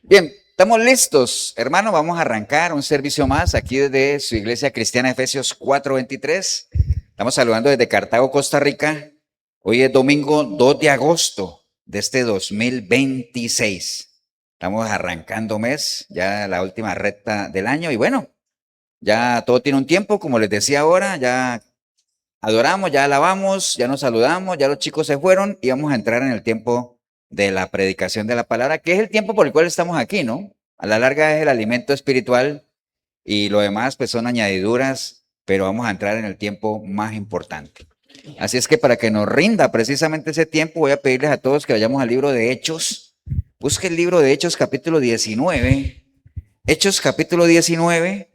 Bien, estamos listos, hermano. Vamos a arrancar un servicio más aquí desde su iglesia cristiana Efesios 4:23. Estamos saludando desde Cartago, Costa Rica. Hoy es domingo 2 de agosto de este 2026. Estamos arrancando mes, ya la última recta del año. Y bueno, ya todo tiene un tiempo, como les decía ahora, ya adoramos, ya alabamos, ya nos saludamos, ya los chicos se fueron y vamos a entrar en el tiempo de la predicación de la palabra, que es el tiempo por el cual estamos aquí, ¿no? A la larga es el alimento espiritual y lo demás pues son añadiduras, pero vamos a entrar en el tiempo más importante. Así es que para que nos rinda precisamente ese tiempo, voy a pedirles a todos que vayamos al libro de Hechos. Busque el libro de Hechos capítulo 19. Hechos capítulo 19.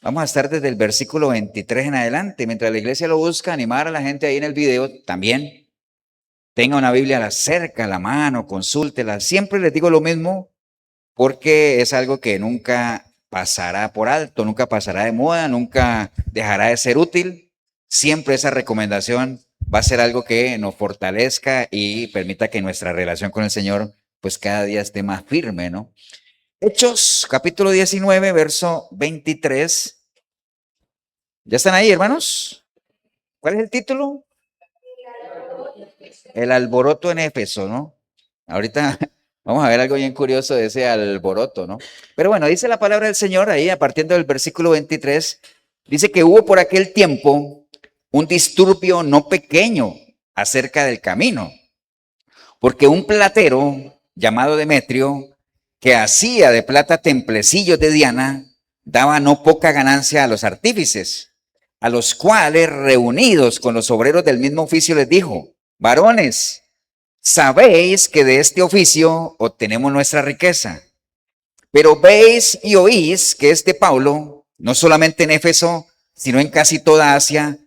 Vamos a estar desde el versículo 23 en adelante. Mientras la iglesia lo busca, animar a la gente ahí en el video también. Tenga una Biblia cerca, a la mano, consúltela. Siempre les digo lo mismo porque es algo que nunca pasará por alto, nunca pasará de moda, nunca dejará de ser útil. Siempre esa recomendación va a ser algo que nos fortalezca y permita que nuestra relación con el Señor pues cada día esté más firme, ¿no? Hechos capítulo 19, verso 23. ¿Ya están ahí, hermanos? ¿Cuál es el título? El alboroto en Éfeso, ¿no? Ahorita vamos a ver algo bien curioso de ese alboroto, ¿no? Pero bueno, dice la palabra del Señor ahí, a partir del versículo 23, dice que hubo por aquel tiempo un disturbio no pequeño acerca del camino, porque un platero llamado Demetrio, que hacía de plata templecillos de Diana, daba no poca ganancia a los artífices, a los cuales reunidos con los obreros del mismo oficio les dijo: varones, sabéis que de este oficio obtenemos nuestra riqueza, pero veis y oís que este Pablo, no solamente en Éfeso, sino en casi toda Asia,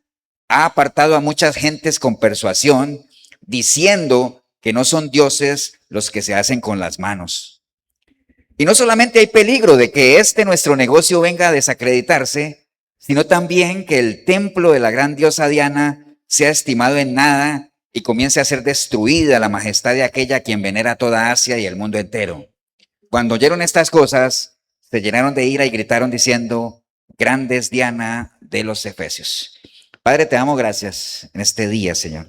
ha apartado a muchas gentes con persuasión, diciendo que no son dioses los que se hacen con las manos. Y no solamente hay peligro de que este nuestro negocio venga a desacreditarse, sino también que el templo de la gran diosa Diana sea estimado en nada y comience a ser destruida la majestad de aquella a quien venera toda Asia y el mundo entero. Cuando oyeron estas cosas, se llenaron de ira y gritaron diciendo: grande es Diana de los Efesios. Padre, te damos gracias en este día, Señor.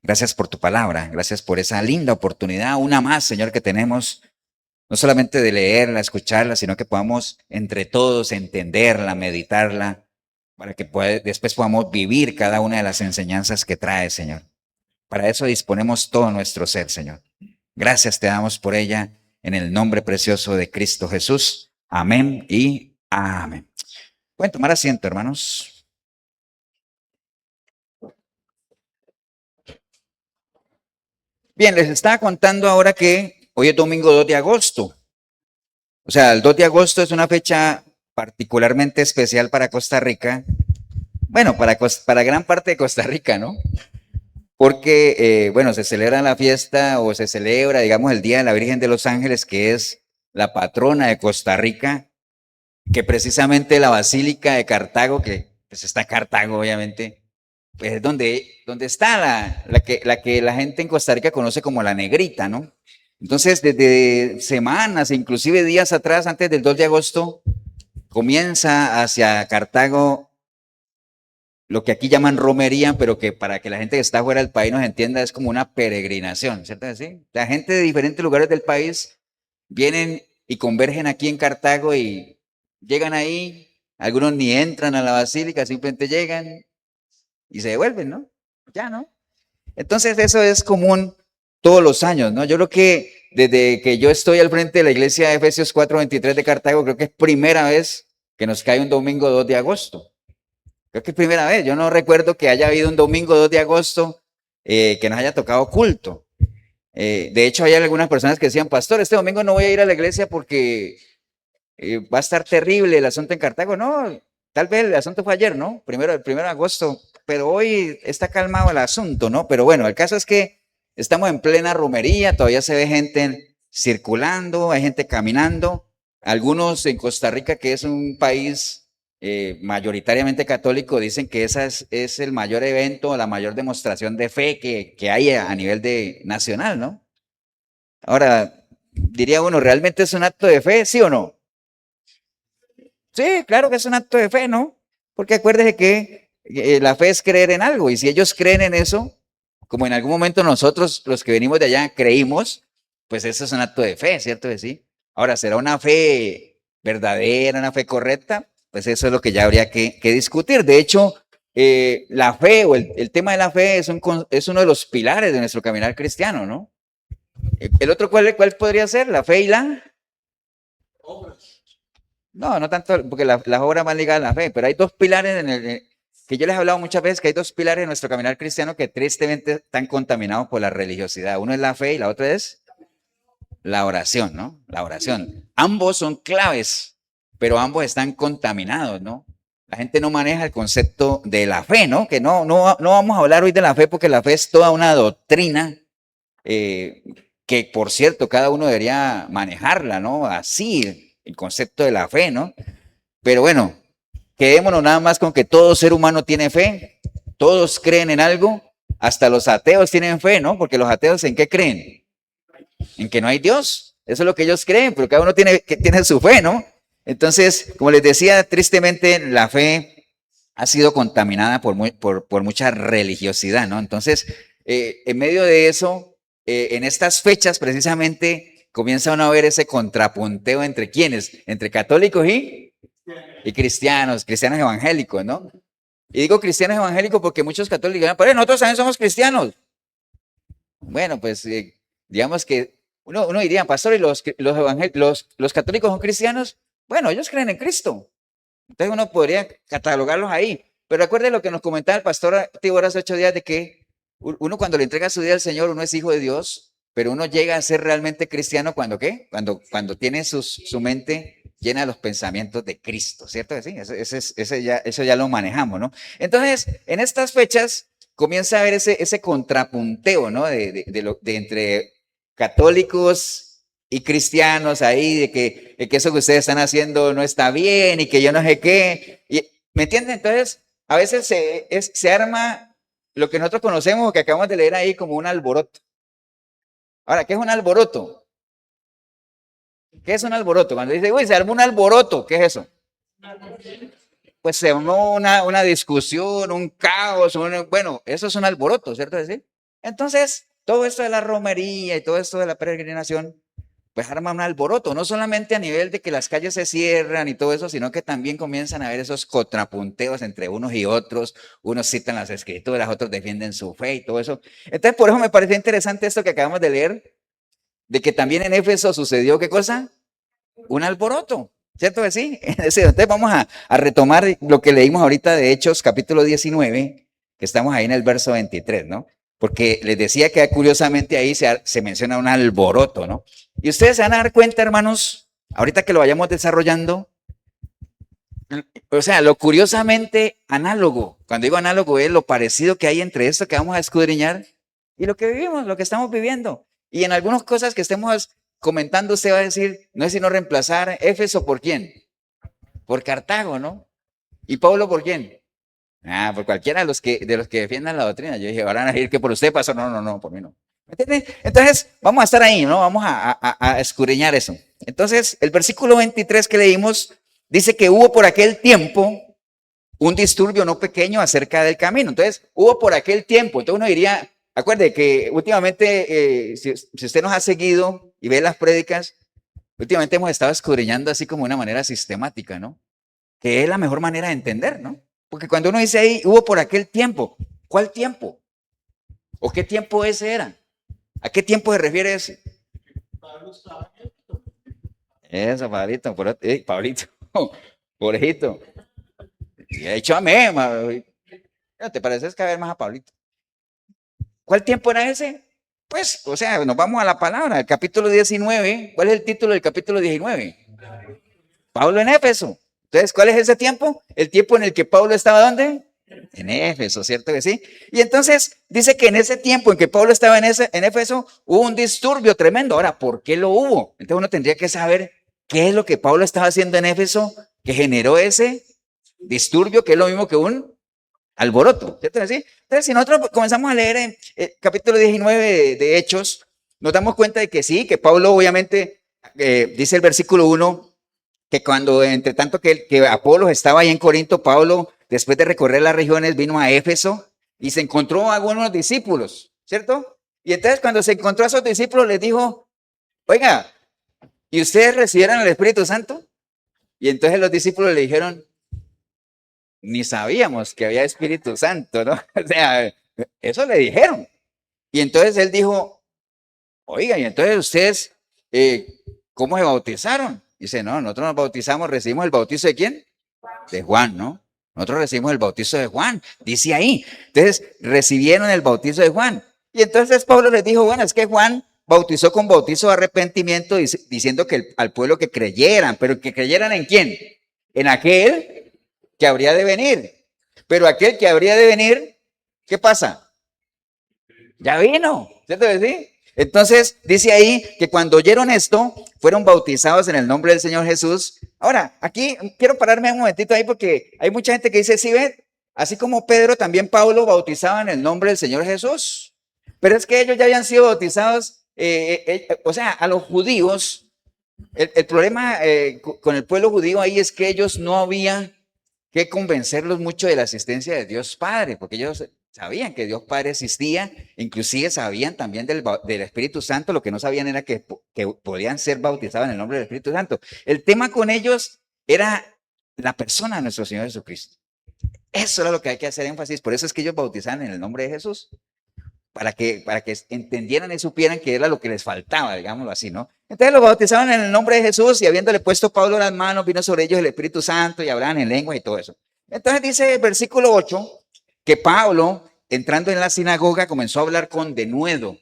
Gracias por tu palabra, gracias por esa linda oportunidad, una más, Señor, que tenemos, no solamente de leerla, escucharla, sino que podamos entre todos entenderla, meditarla, para que después podamos vivir cada una de las enseñanzas que trae, Señor. Para eso disponemos todo nuestro ser, Señor. Gracias te damos por ella en el nombre precioso de Cristo Jesús. Amén y amén. Pueden tomar asiento, hermanos. Bien, les estaba contando ahora que hoy es domingo 2 de agosto. O sea, el 2 de agosto es una fecha particularmente especial para Costa Rica. Bueno, para gran parte de Costa Rica, ¿no? Porque, bueno, se celebra la fiesta o se celebra, digamos, el Día de la Virgen de los Ángeles, que es la patrona de Costa Rica, que precisamente la Basílica de Cartago, que pues está Cartago, obviamente, pues es donde está la que la gente en Costa Rica conoce como la Negrita, ¿no? Entonces, desde semanas, inclusive días atrás, antes del 2 de agosto, comienza hacia Cartago lo que aquí llaman romería, pero que para que la gente que está fuera del país nos entienda es como una peregrinación, ¿cierto? ¿Sí? La gente de diferentes lugares del país vienen y convergen aquí en Cartago y llegan ahí, algunos ni entran a la basílica, simplemente llegan y se devuelven, ¿no? Ya, ¿no? Entonces eso es común todos los años, ¿no? Yo creo que desde que yo estoy al frente de la iglesia de Efesios 4:23 de Cartago, creo que es primera vez que nos cae un domingo 2 de agosto. Creo que es primera vez. Yo no recuerdo que haya habido un domingo 2 de agosto que nos haya tocado culto. De hecho, hay algunas personas que decían: pastor, este domingo no voy a ir a la iglesia porque va a estar terrible el asunto en Cartago. No, tal vez el asunto fue ayer, ¿no? El primero de agosto. Pero hoy está calmado el asunto, ¿no? Pero bueno, el caso es que estamos en plena romería, todavía se ve gente circulando, hay gente caminando. Algunos en Costa Rica, que es un país mayoritariamente católico, dicen que ese es el mayor evento, la mayor demostración de fe que hay a nivel nacional, ¿no? Ahora, diría uno, ¿realmente es un acto de fe, sí o no? Sí, claro que es un acto de fe, ¿no? Porque acuérdese que la fe es creer en algo y si ellos creen en eso, como en algún momento nosotros, los que venimos de allá, creímos, pues eso es un acto de fe, ¿cierto que sí? Ahora, ¿será una fe verdadera, una fe correcta? Pues eso es lo que ya habría que discutir. De hecho, la fe o el tema de la fe es uno de los pilares de nuestro caminar cristiano, ¿no? El otro, ¿cuál podría ser? La fe y la... No, no tanto, porque las obras van ligadas a la fe, pero hay dos pilares que yo les he hablado muchas veces, que hay dos pilares en nuestro caminar cristiano que tristemente están contaminados por la religiosidad. Uno es la fe y la otra es la oración, ¿no? La oración. Ambos son claves, pero ambos están contaminados, ¿no? La gente no maneja el concepto de la fe, ¿no? Que no vamos a hablar hoy de la fe porque la fe es toda una doctrina eh, que, por cierto, cada uno debería manejarla, ¿no? Así, el concepto de la fe, ¿no? Pero bueno, quedémonos nada más con que todo ser humano tiene fe, todos creen en algo, hasta los ateos tienen fe, ¿no? Porque los ateos ¿en qué creen? En que no hay Dios. Eso es lo que ellos creen, pero cada uno tiene su fe, ¿no? Entonces, como les decía, tristemente la fe ha sido contaminada por mucha religiosidad, ¿no? Entonces, en medio de eso, en estas fechas precisamente comienza uno a ver ese contrapunteo entre quiénes, entre católicos y cristianos evangélicos, ¿no? Y digo cristianos evangélicos porque muchos católicos dicen, pero nosotros también somos cristianos. Bueno, pues digamos que uno diría, pastor, ¿y los católicos son cristianos? Bueno, ellos creen en Cristo. Entonces uno podría catalogarlos ahí. Pero recuerde lo que nos comentaba el pastor Tibor hace 8 días de que uno cuando le entrega su vida al Señor, uno es hijo de Dios, pero uno llega a ser realmente cristiano cuando ¿qué? Cuando tiene su mente llena de los pensamientos de Cristo, ¿cierto? Sí, eso ya lo manejamos, ¿no? Entonces, en estas fechas comienza a haber ese contrapunteo, ¿no? De entre católicos y cristianos ahí, de que eso que ustedes están haciendo no está bien y que yo no sé qué. ¿Me entienden? Entonces, a veces se arma lo que nosotros conocemos, que acabamos de leer ahí, como un alboroto. Ahora, ¿qué es un alboroto? ¿Qué es un alboroto? Cuando dice, uy, se armó un alboroto, ¿qué es eso? Pues se armó una discusión, un caos, bueno, eso es un alboroto, ¿cierto? ¿Sí? Entonces, todo esto de la romería y todo esto de la peregrinación, pues arma un alboroto, no solamente a nivel de que las calles se cierran y todo eso, sino que también comienzan a haber esos contrapunteos entre unos y otros, unos citan las escrituras, otros defienden su fe y todo eso. Entonces, por eso me pareció interesante esto que acabamos de leer, de que también en Éfeso sucedió, ¿qué cosa? Un alboroto, ¿cierto que sí? Entonces vamos a retomar lo que leímos ahorita de Hechos, capítulo 19, que estamos ahí en el verso 23, ¿no? Porque les decía que curiosamente ahí se menciona un alboroto, ¿no? Y ustedes se van a dar cuenta, hermanos, ahorita que lo vayamos desarrollando, o sea, lo curiosamente análogo, cuando digo análogo es lo parecido que hay entre esto que vamos a escudriñar y lo que vivimos, lo que estamos viviendo. Y en algunas cosas que estemos comentando, usted va a decir, no es sino reemplazar Éfeso por quién, por Cartago, ¿no? ¿Y Pablo por quién? Ah, por cualquiera de los que defiendan la doctrina. Yo dije, van a decir que por usted pasó. No, por mí no. ¿Me entiende? Entonces, vamos a estar ahí, ¿no? Vamos a escudriñar eso. Entonces, el versículo 23 que leímos dice que hubo por aquel tiempo un disturbio no pequeño acerca del camino. Entonces, hubo por aquel tiempo. Entonces uno diría, acuerde que últimamente, si usted nos ha seguido y ve las prédicas, últimamente hemos estado escudriñando así como de una manera sistemática, ¿no? Que es la mejor manera de entender, ¿no? Porque cuando uno dice ahí, hubo por aquel tiempo, ¿cuál tiempo? ¿O qué tiempo ese era? ¿A qué tiempo se refiere ese? Eso, Pablito, Pablito, pobrecito. Y ha dicho amén, ¿no te pareces que ver más a Pablito? ¿Cuál tiempo era ese? Pues, o sea, nos vamos a la palabra, el capítulo 19. ¿Cuál es el título del capítulo 19? Pablo en Éfeso. Entonces, ¿cuál es ese tiempo? El tiempo en el que Pablo estaba ¿dónde? En Éfeso, ¿cierto que sí? Y entonces dice que en ese tiempo en que Pablo estaba en Éfeso hubo un disturbio tremendo. Ahora, ¿por qué lo hubo? Entonces uno tendría que saber qué es lo que Pablo estaba haciendo en Éfeso que generó ese disturbio, que es lo mismo que un alboroto, ¿cierto? ¿Sí? Entonces, si nosotros comenzamos a leer en el capítulo 19 de Hechos, nos damos cuenta de que sí, que Pablo obviamente, dice el versículo 1, que cuando entre tanto que Apolos estaba ahí en Corinto, Pablo, después de recorrer las regiones, vino a Éfeso y se encontró a algunos discípulos, ¿cierto? Y entonces cuando se encontró a esos discípulos les dijo, oiga, ¿y ustedes recibieron el Espíritu Santo? Y entonces los discípulos le dijeron, ni sabíamos que había Espíritu Santo, ¿no? O sea, eso le dijeron. Y entonces él dijo, oiga, y entonces ustedes, ¿cómo se bautizaron? Dice, no, nosotros nos bautizamos, recibimos el bautizo ¿de quién? De Juan, ¿no? Nosotros recibimos el bautizo de Juan, dice ahí. Entonces, recibieron el bautizo de Juan. Y entonces Pablo les dijo, bueno, es que Juan bautizó con bautizo de arrepentimiento, diciendo que al pueblo que creyeran, pero que creyeran ¿en quién? En aquel que habría de venir. Pero aquel que habría de venir, ¿qué pasa? Ya vino, ¿cierto que sí? Entonces dice ahí que cuando oyeron esto, fueron bautizados en el nombre del Señor Jesús. Ahora, aquí quiero pararme un momentito ahí porque hay mucha gente que dice, sí, ve, así como Pedro, también Pablo bautizaba en el nombre del Señor Jesús. Pero es que ellos ya habían sido bautizados, o sea, a los judíos. El problema con el pueblo judío ahí es que ellos no había que convencerlos mucho de la existencia de Dios Padre, porque ellos sabían que Dios Padre existía, inclusive sabían también del Espíritu Santo, lo que no sabían era que podían ser bautizados en el nombre del Espíritu Santo. El tema con ellos era la persona de nuestro Señor Jesucristo. Eso era lo que hay que hacer énfasis, por eso es que ellos bautizaban en el nombre de Jesús, para que entendieran y supieran que era lo que les faltaba, digámoslo así, ¿no? Entonces los bautizaban en el nombre de Jesús y habiéndole puesto Pablo las manos, vino sobre ellos el Espíritu Santo y hablaban en lengua y todo eso. Entonces dice el versículo 8 que Pablo, entrando en la sinagoga, comenzó a hablar con denuedo.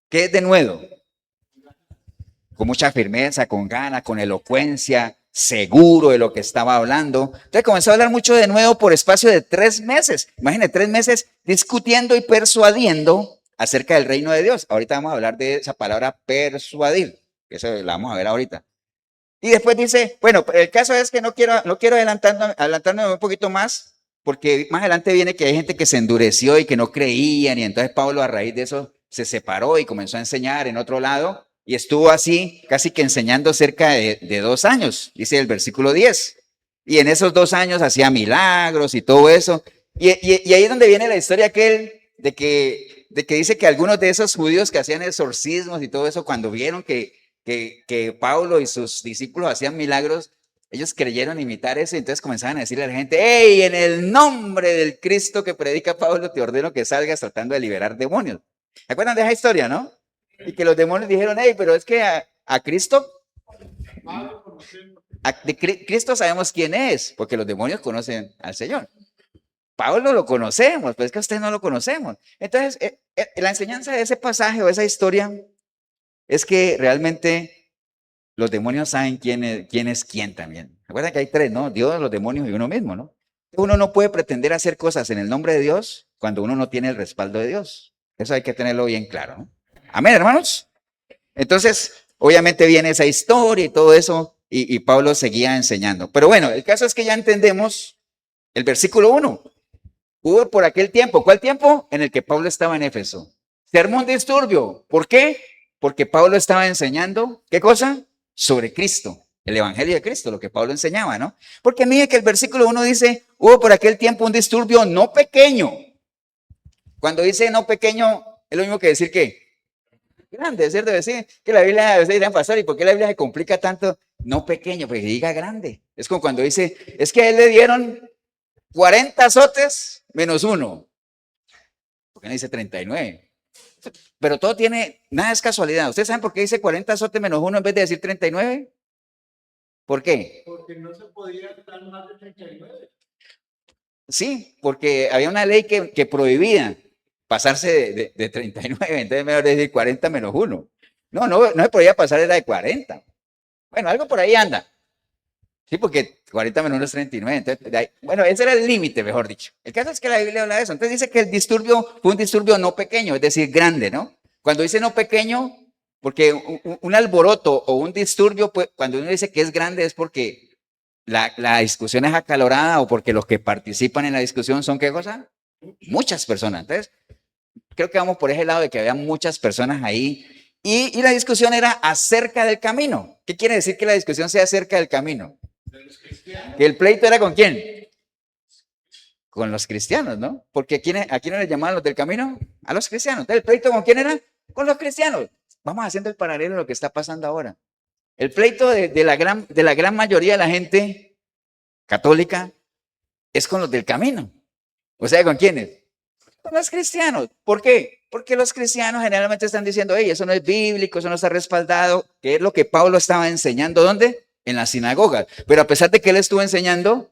¿Qué es denuedo? Con mucha firmeza, con ganas, con elocuencia, seguro de lo que estaba hablando. Entonces comenzó a hablar mucho de nuevo por espacio de 3 meses. Imagínense, 3 meses discutiendo y persuadiendo acerca del reino de Dios. Ahorita vamos a hablar de esa palabra persuadir. Eso la vamos a ver ahorita. Y después dice, bueno, el caso es que no quiero adelantarme un poquito más, porque más adelante viene que hay gente que se endureció y que no creían, y entonces Pablo a raíz de eso se separó y comenzó a enseñar en otro lado, y estuvo así casi que enseñando cerca de 2 años, dice el versículo 10. Y en esos 2 años hacía milagros y todo eso. Y ahí es donde viene la historia aquel de que dice que algunos de esos judíos que hacían exorcismos y todo eso, cuando vieron que Pablo y sus discípulos hacían milagros, ellos creyeron imitar eso y entonces comenzaban a decirle a la gente, hey, en el nombre del Cristo que predica Pablo, te ordeno que salgas tratando de liberar demonios. ¿Se acuerdan de esa historia, no? Y que los demonios dijeron, hey, pero es que a Cristo, Cristo sabemos quién es, porque los demonios conocen al Señor. Pablo lo conocemos, pero es que a usted no lo conocemos. Entonces, la enseñanza de ese pasaje o esa historia es que realmente los demonios saben quién es quién también. Recuerden que hay 3, ¿no? Dios, los demonios y uno mismo, ¿no? Uno no puede pretender hacer cosas en el nombre de Dios cuando uno no tiene el respaldo de Dios. Eso hay que tenerlo bien claro, ¿no? Amén, hermanos. Entonces, obviamente viene esa historia y todo eso, y Pablo seguía enseñando. Pero bueno, el caso es que ya entendemos el versículo 1. Hubo por aquel tiempo, ¿cuál tiempo? En el que Pablo estaba en Éfeso. Se armó un disturbio. ¿Por qué? Porque Pablo estaba enseñando, ¿qué cosa? Sobre Cristo, el Evangelio de Cristo, lo que Pablo enseñaba, ¿no? Porque mire que el versículo 1 dice, hubo por aquel tiempo un disturbio no pequeño. Cuando dice no pequeño, es lo mismo que decir que grande, ¿cierto? Decir que la Biblia a veces dirán, pastor, ¿y por qué la Biblia se complica tanto? No pequeño, porque diga grande. Es como cuando dice, es que a él le dieron 40 azotes menos 1. ¿Por qué no dice 39? Pero todo tiene, nada es casualidad. ¿Ustedes saben por qué dice 40 azotes menos 1 en vez de decir 39? ¿Por qué? Porque no se podía dar más de 39. Sí, porque había una ley que prohibía pasarse de 39, entonces mejor decir 40 menos 1. No se podía pasar, era de 40. Bueno, algo por ahí anda. Sí, porque 40 menos 1 es 39. Entonces, bueno, ese era el límite, mejor dicho. El caso es que la Biblia habla de eso. Entonces dice que el disturbio fue un disturbio no pequeño, es decir, grande, ¿no? Cuando dice no pequeño, porque un alboroto o un disturbio, pues, cuando uno dice que es grande es porque la discusión es acalorada o porque los que participan en la discusión son, ¿qué cosa? Muchas personas. Entonces, creo que vamos por ese lado de que había muchas personas ahí Y la discusión era acerca del camino. ¿Qué quiere decir que la discusión sea acerca del camino? Que el pleito era ¿con quién? Con los cristianos, ¿no? Porque ¿a quiénes les llamaban los del camino? A los cristianos. Entonces, ¿el pleito con quién era? Con los cristianos. Vamos haciendo el paralelo de lo que está pasando ahora. El pleito de la gran mayoría de la gente católica es con los del camino. O sea, ¿con quiénes? Con los cristianos. ¿Por qué? Porque los cristianos generalmente están diciendo, hey, eso no es bíblico, eso no está respaldado, que es lo que Pablo estaba enseñando. ¿Dónde? En las sinagogas. Pero a pesar de que él estuvo enseñando,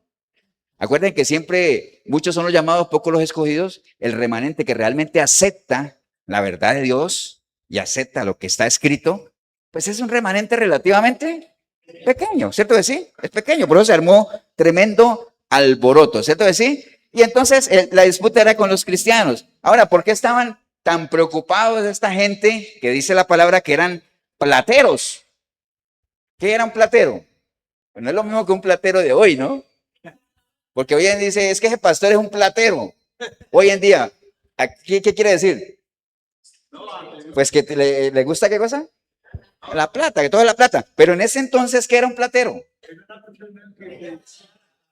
acuerden que siempre muchos son los llamados, pocos los escogidos, el remanente que realmente acepta la verdad de Dios y acepta lo que está escrito, pues es un remanente relativamente pequeño, ¿cierto que sí? Es pequeño, por eso se armó tremendo alboroto, ¿cierto que sí? Y entonces la disputa era con los cristianos. Ahora, ¿por qué estaban tan preocupados de esta gente que dice la palabra que eran plateros? ¿Qué era un platero? Pues no es lo mismo que un platero de hoy, ¿no? Porque hoy en día dice, es que ese pastor es un platero. Hoy en día, ¿qué quiere decir? Pues que le gusta ¿qué cosa? La plata, que todo es la plata. Pero en ese entonces, ¿qué era un platero?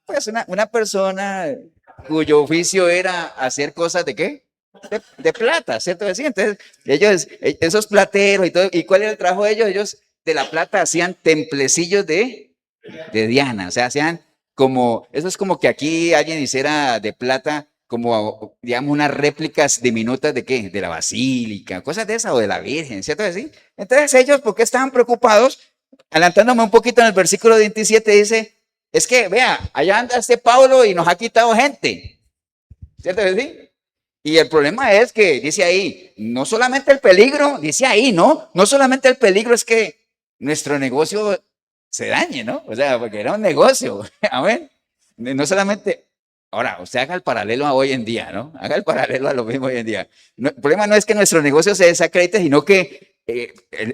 Pues una persona cuyo oficio era hacer cosas ¿de qué? De plata, ¿cierto? Entonces, ellos, esos plateros y todo, ¿y cuál era el trabajo de ellos? Ellos de la plata hacían templecillos de Diana, o sea, hacían como, eso es como que aquí alguien hiciera de plata, como, digamos, unas réplicas diminutas de qué? De la basílica, cosas de esa, o de la Virgen, ¿cierto? ¿Sí? Entonces ellos, ¿por qué estaban preocupados? Adelantándome un poquito en el versículo 27, dice, es que, vea, allá anda este Pablo y nos ha quitado gente, ¿cierto? ¿Sí? Y el problema es que, dice ahí, no solamente el peligro, dice ahí, ¿no? No solamente el peligro es que nuestro negocio se dañe, ¿no? O sea, porque era un negocio, amén. No solamente, ahora, usted haga el paralelo a hoy en día, ¿no? Haga el paralelo a lo mismo hoy en día. El problema no es que nuestro negocio se desacredite, sino que,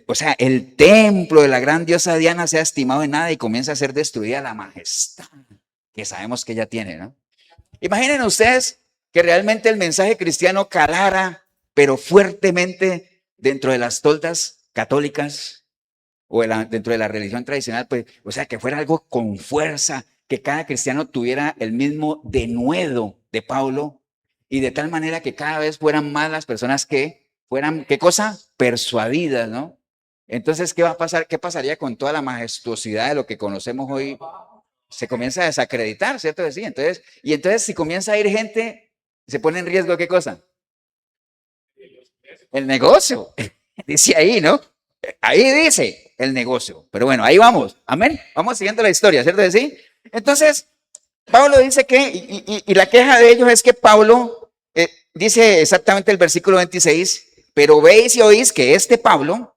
o sea, el templo de la gran diosa Diana sea estimado en nada y comienza a ser destruida la majestad que sabemos que ella tiene, ¿no? Imaginen ustedes que realmente el mensaje cristiano calara, pero fuertemente dentro de las toldas católicas o dentro de la religión tradicional, pues, o sea, que fuera algo con fuerza, que cada cristiano tuviera el mismo denuedo de Pablo y de tal manera que cada vez fueran más las personas que fueran, ¿qué cosa? Persuadidas, ¿no? Entonces, ¿qué va a pasar? ¿Qué pasaría con toda la majestuosidad de lo que conocemos hoy? Se comienza a desacreditar, ¿cierto? Sí, entonces, y entonces si comienza a ir gente, se pone en riesgo, ¿qué cosa? El negocio. Dice ahí, ¿no? Ahí dice el negocio. Pero bueno, ahí vamos. Amén. Vamos siguiendo la historia, ¿cierto? Sí. Entonces, Pablo dice que, y la queja de ellos es que Pablo, dice exactamente el versículo 26, pero veis y oís que este Pablo,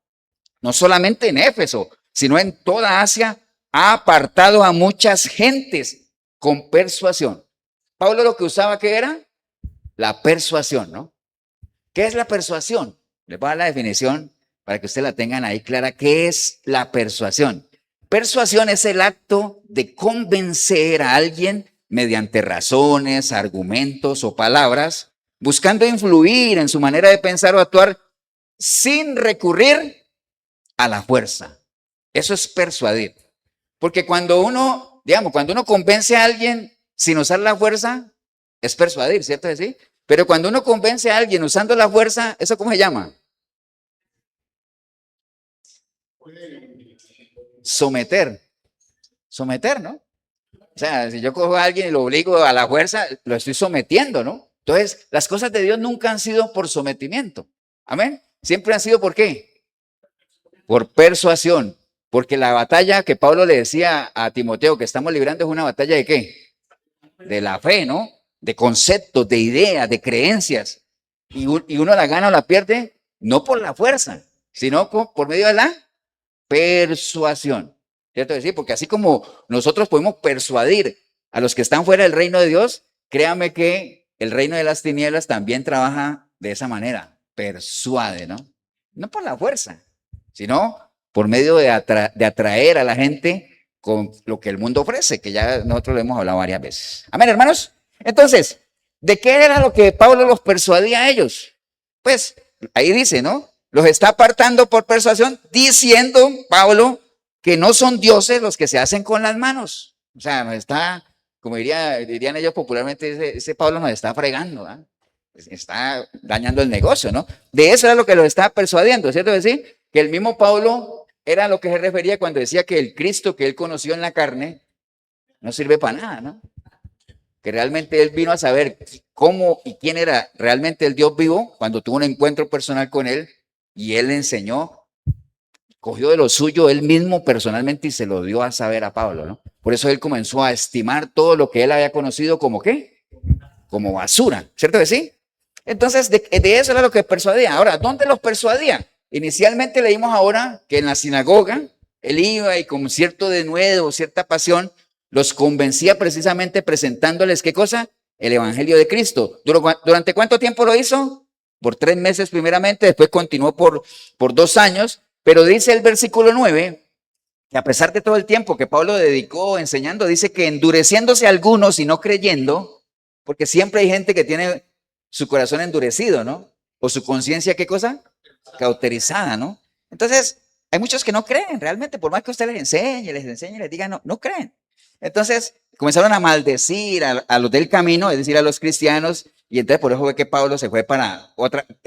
no solamente en Éfeso, sino en toda Asia, ha apartado a muchas gentes con persuasión. Pablo lo que usaba, ¿qué era? La persuasión, ¿no? ¿Qué es la persuasión? Les voy a dar la definición para que ustedes la tengan ahí clara. ¿Qué es la persuasión? Persuasión es el acto de convencer a alguien mediante razones, argumentos o palabras, buscando influir en su manera de pensar o actuar sin recurrir a la fuerza. Eso es persuadir. Porque cuando uno, digamos, cuando uno convence a alguien sin usar la fuerza, es persuadir, ¿cierto? ¿Sí? Pero cuando uno convence a alguien usando la fuerza, ¿eso cómo se llama? Someter. Someter, ¿no? O sea, si yo cojo a alguien y lo obligo a la fuerza, lo estoy sometiendo, ¿no? Entonces, las cosas de Dios nunca han sido por sometimiento. Amén. Siempre han sido ¿por qué? Por persuasión. Porque la batalla que Pablo le decía a Timoteo que estamos librando es una batalla de ¿qué? De la fe, ¿no? De conceptos, de ideas, de creencias. Y uno la gana o la pierde no por la fuerza, sino por medio de la persuasión. ¿Cierto? Sí, porque así como nosotros podemos persuadir a los que están fuera del reino de Dios, créame que el reino de las tinieblas también trabaja de esa manera. Persuade, ¿no? No por la fuerza, sino por medio de atraer a la gente con lo que el mundo ofrece, que ya nosotros lo hemos hablado varias veces. Amén, hermanos. Entonces, ¿de qué era lo que Pablo los persuadía a ellos? Pues ahí dice, ¿no? Los está apartando por persuasión, diciendo Pablo que no son dioses los que se hacen con las manos. O sea, nos está, como dirían ellos popularmente, ese Pablo nos está fregando, ¿eh? Está dañando el negocio, ¿no? De eso era lo que los estaba persuadiendo, ¿cierto? Decir que el mismo Pablo era lo que se refería cuando decía que el Cristo que él conoció en la carne no sirve para nada, ¿no? Que realmente él vino a saber cómo y quién era realmente el Dios vivo cuando tuvo un encuentro personal con él y él le enseñó, cogió de lo suyo él mismo personalmente y se lo dio a saber a Pablo, ¿no? Por eso él comenzó a estimar todo lo que él había conocido como ¿qué? Como basura, ¿cierto que sí? Entonces, de eso era lo que persuadía. Ahora, ¿dónde los persuadía? Inicialmente leímos ahora que en la sinagoga él iba y con cierto denuedo, cierta pasión, los convencía precisamente presentándoles, ¿qué cosa? El Evangelio de Cristo. ¿Durante cuánto tiempo lo hizo? Por 3 meses primeramente, después continuó por 2 años, pero dice el versículo 9, que a pesar de todo el tiempo que Pablo dedicó enseñando, dice que endureciéndose algunos y no creyendo, porque siempre hay gente que tiene su corazón endurecido, ¿no? O su conciencia, ¿qué cosa? Cauterizada, ¿no? Entonces, hay muchos que no creen realmente, por más que usted les enseñe, les diga, no creen. Entonces, comenzaron a maldecir a los del camino, es decir, a los cristianos, y entonces por eso fue que Pablo se fue para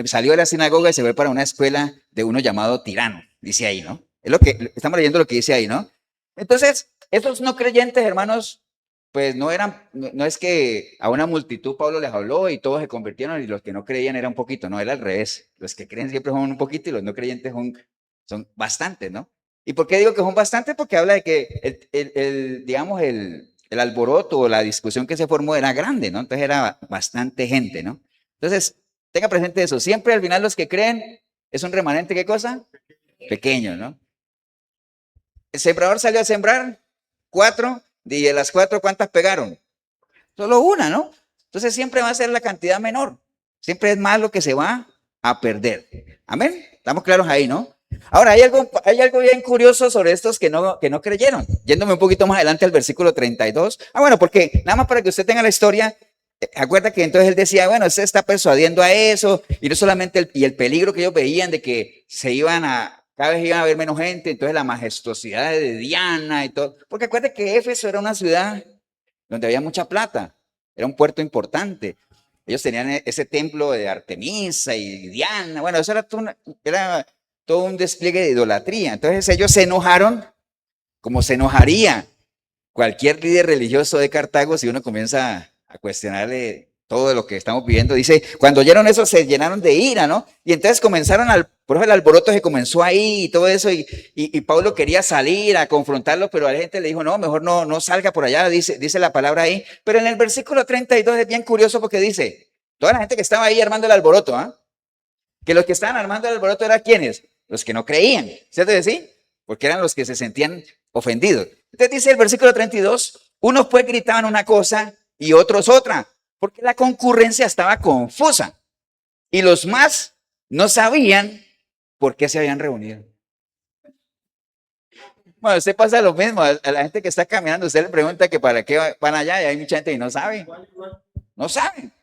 salió de la sinagoga y se fue para una escuela de uno llamado Tirano, dice ahí, ¿no? Es lo que, estamos leyendo lo que dice ahí, ¿no? Entonces, estos no creyentes, hermanos, pues no es que a una multitud Pablo les habló y todos se convirtieron y los que no creían era un poquito, no, era al revés. Los que creen siempre son un poquito y los no creyentes son bastantes, ¿no? ¿Y por qué digo que son bastantes? Porque habla de que digamos, el alboroto o la discusión que se formó era grande, ¿no? Entonces era bastante gente, ¿no? Entonces, tenga presente eso. Siempre al final los que creen es un remanente, ¿qué cosa? Pequeño, ¿no? El sembrador salió a sembrar 4, y de las 4, ¿cuántas pegaron? Solo una, ¿no? Entonces siempre va a ser la cantidad menor. Siempre es más lo que se va a perder. Amén. Estamos claros ahí, ¿no? Ahora, hay algo bien curioso sobre estos que no creyeron. Yéndome un poquito más adelante al versículo 32. Bueno, porque nada más para que usted tenga la historia, acuerda que entonces él decía, bueno, se está persuadiendo a eso, y no solamente el peligro que ellos veían de que cada vez iban a haber menos gente, entonces la majestuosidad de Diana y todo. Porque acuérdate que Éfeso era una ciudad donde había mucha plata, era un puerto importante. Ellos tenían ese templo de Artemisa y Diana, bueno, eso era todo un despliegue de idolatría. Entonces ellos se enojaron, como se enojaría cualquier líder religioso de Cartago si uno comienza a cuestionarle todo lo que estamos viviendo. Dice, cuando oyeron eso se llenaron de ira, ¿no? Y entonces comenzaron, por eso el alboroto se comenzó ahí y todo eso, y Pablo quería salir a confrontarlo, pero a la gente le dijo, no, mejor no salga por allá, dice la palabra ahí. Pero en el versículo 32 es bien curioso porque dice, toda la gente que estaba ahí armando el alboroto, ¿ah? Que los que estaban armando el alboroto eran ¿quiénes? Los que no creían, ¿cierto que sí? Porque eran los que se sentían ofendidos. Entonces dice el versículo 32, unos pues gritaban una cosa y otros otra, porque la concurrencia estaba confusa y los más no sabían por qué se habían reunido. Bueno, usted pasa lo mismo, a la gente que está caminando, usted le pregunta que para qué van allá y hay mucha gente que no sabe, no saben.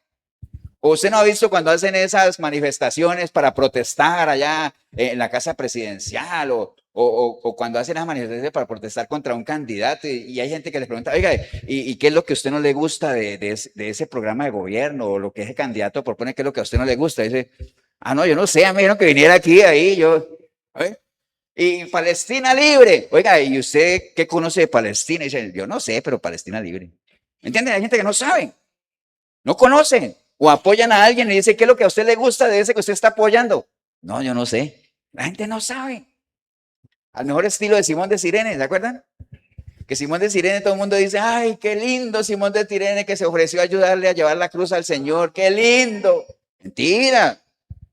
¿O usted no ha visto cuando hacen esas manifestaciones para protestar allá en la casa presidencial o cuando hacen las manifestaciones para protestar contra un candidato y hay gente que les pregunta, oiga, ¿y qué es lo que a usted no le gusta de ese programa de gobierno o lo que ese candidato propone, qué es lo que a usted no le gusta? Y dice, no, yo no sé, a mí dijeron que viniera aquí, ahí, ¿eh? Y Palestina libre. Oiga, ¿y usted qué conoce de Palestina? Y dice, yo no sé, pero Palestina libre. ¿Me entienden? Hay gente que no sabe, no conocen. O apoyan a alguien y dice, ¿qué es lo que a usted le gusta de ese que usted está apoyando? No, yo no sé. La gente no sabe. Al mejor estilo de Simón de Cirene, ¿se acuerdan? Que Simón de Cirene, todo el mundo dice, ay, qué lindo Simón de Cirene que se ofreció a ayudarle a llevar la cruz al Señor. ¡Qué lindo! Mentira.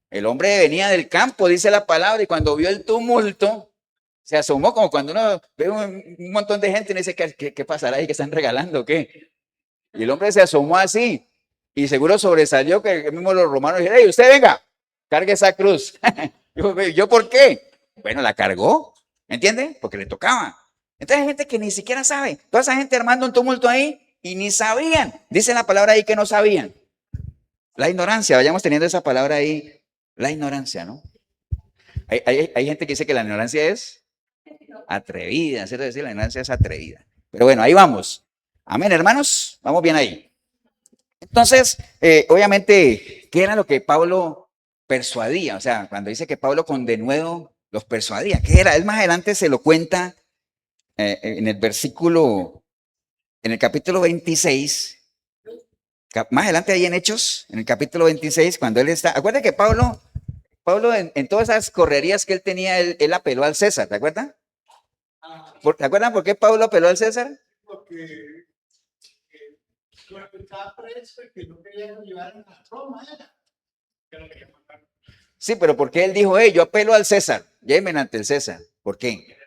El hombre venía del campo, dice la palabra, y cuando vio el tumulto, se asomó como cuando uno ve un montón de gente y dice, ¿qué pasará ahí? ¿Qué están regalando? ¿Qué? Y el hombre se asomó así. Y seguro sobresalió que mismo los romanos dijeron, hey, usted venga, cargue esa cruz. ¿Yo por qué? Bueno, la cargó, ¿me entiende? Porque le tocaba. Entonces hay gente que ni siquiera sabe. Toda esa gente armando un tumulto ahí y ni sabían. Dice la palabra ahí que no sabían. La ignorancia, vayamos teniendo esa palabra ahí, la ignorancia, ¿no? Hay gente que dice que la ignorancia es atrevida, ¿cierto? Decir, la ignorancia es atrevida. Pero bueno, ahí vamos. Amén, hermanos. Vamos bien ahí. Entonces, obviamente, ¿qué era lo que Pablo persuadía? O sea, cuando dice que Pablo con denuedo los persuadía, ¿qué era? Él más adelante se lo cuenta en el versículo, en el capítulo 26, más adelante ahí en Hechos, en el capítulo 26, cuando él está, acuérdate que Pablo en todas esas correrías que él tenía, él apeló al César, ¿te acuerdas? Ah, ¿Te acuerdas por qué Pablo apeló al César? porque estaba preso y que no querían llevar a Roma, era. Que no querían matar. Sí, pero ¿por qué él dijo, hey, yo apelo al César? Lleven ante el César. ¿Por qué?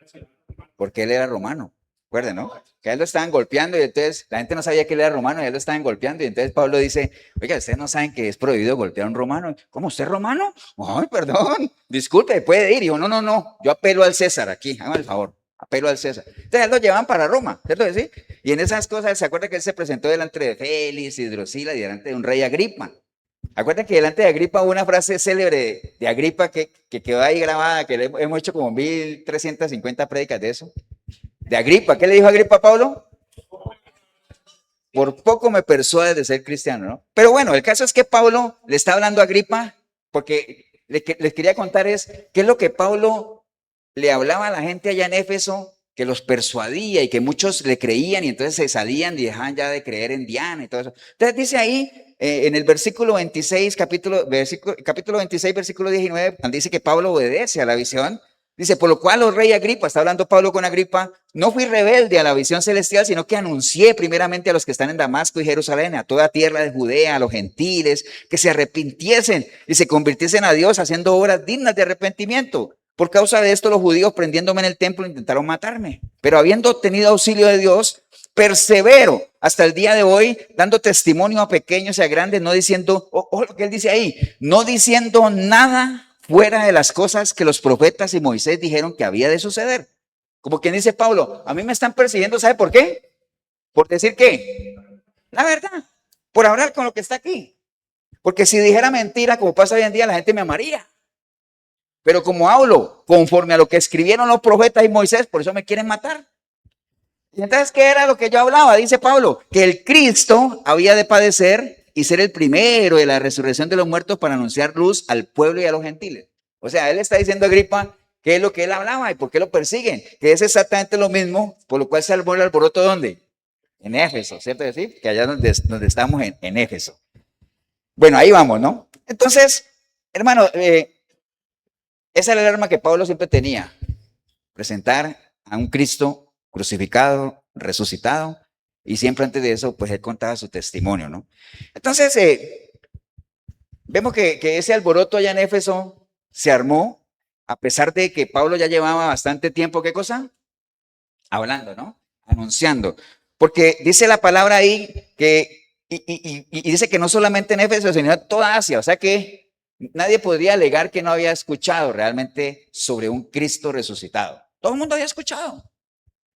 Porque él era romano. Recuerden, ¿no? Que a él lo estaban golpeando y entonces la gente no sabía que él era romano y a él lo estaban golpeando y entonces Pablo dice, oiga, ustedes no saben que es prohibido golpear a un romano. ¿Cómo, usted es romano? Ay, perdón, disculpe, puede ir. Y yo, no, yo apelo al César aquí, hágame el favor, apelo al César. Entonces él lo llevan para Roma, ¿cierto que sí? Y en esas cosas, ¿se acuerda que él se presentó delante de Félix y Drusila y delante de un rey Agripa? Acuérdense que delante de Agripa hubo una frase célebre de Agripa que quedó ahí grabada, que hemos hecho como 1350 prédicas de eso. De Agripa, ¿qué le dijo Agripa a Pablo? Por poco me persuade de ser cristiano, ¿no? Pero bueno, el caso es que Pablo le está hablando a Agripa, porque les quería contar qué es lo que Pablo le hablaba a la gente allá en Éfeso, que los persuadía y que muchos le creían y entonces se salían y dejaban ya de creer en Diana y todo eso. Entonces dice ahí, en el versículo 26, capítulo 26, versículo 19, donde dice que Pablo obedece a la visión. Dice, por lo cual, oh rey Agripa, está hablando Pablo con Agripa, no fui rebelde a la visión celestial, sino que anuncié primeramente a los que están en Damasco y Jerusalén, a toda tierra de Judea, a los gentiles, que se arrepintiesen y se convirtiesen a Dios haciendo obras dignas de arrepentimiento. Por causa de esto, los judíos, prendiéndome en el templo, intentaron matarme. Pero habiendo obtenido auxilio de Dios, persevero hasta el día de hoy, dando testimonio a pequeños y a grandes, no diciendo, lo que él dice ahí, no diciendo nada fuera de las cosas que los profetas y Moisés dijeron que había de suceder. Como quien dice Pablo, a mí me están persiguiendo, ¿sabe por qué? Por decir qué, la verdad, por hablar con lo que está aquí. Porque si dijera mentira, como pasa hoy en día, la gente me amaría. Pero como hablo conforme a lo que escribieron los profetas y Moisés, por eso me quieren matar. Y entonces, ¿qué era lo que yo hablaba? Dice Pablo, que el Cristo había de padecer y ser el primero de la resurrección de los muertos para anunciar luz al pueblo y a los gentiles. O sea, él está diciendo a Agripa qué es lo que él hablaba y por qué lo persiguen, que es exactamente lo mismo, por lo cual se armó el alboroto, ¿dónde? En Éfeso, ¿cierto decir? Que allá donde estamos en Éfeso. Bueno, ahí vamos, ¿no? Entonces, hermano, esa era el arma que Pablo siempre tenía, presentar a un Cristo crucificado, resucitado, y siempre antes de eso, pues él contaba su testimonio, ¿no? Entonces, vemos que ese alboroto allá en Éfeso se armó, a pesar de que Pablo ya llevaba bastante tiempo, ¿qué cosa? Hablando, ¿no? Anunciando. Porque dice la palabra ahí que, y dice que no solamente en Éfeso, sino en toda Asia, o sea que nadie podría alegar que no había escuchado realmente sobre un Cristo resucitado. Todo el mundo había escuchado,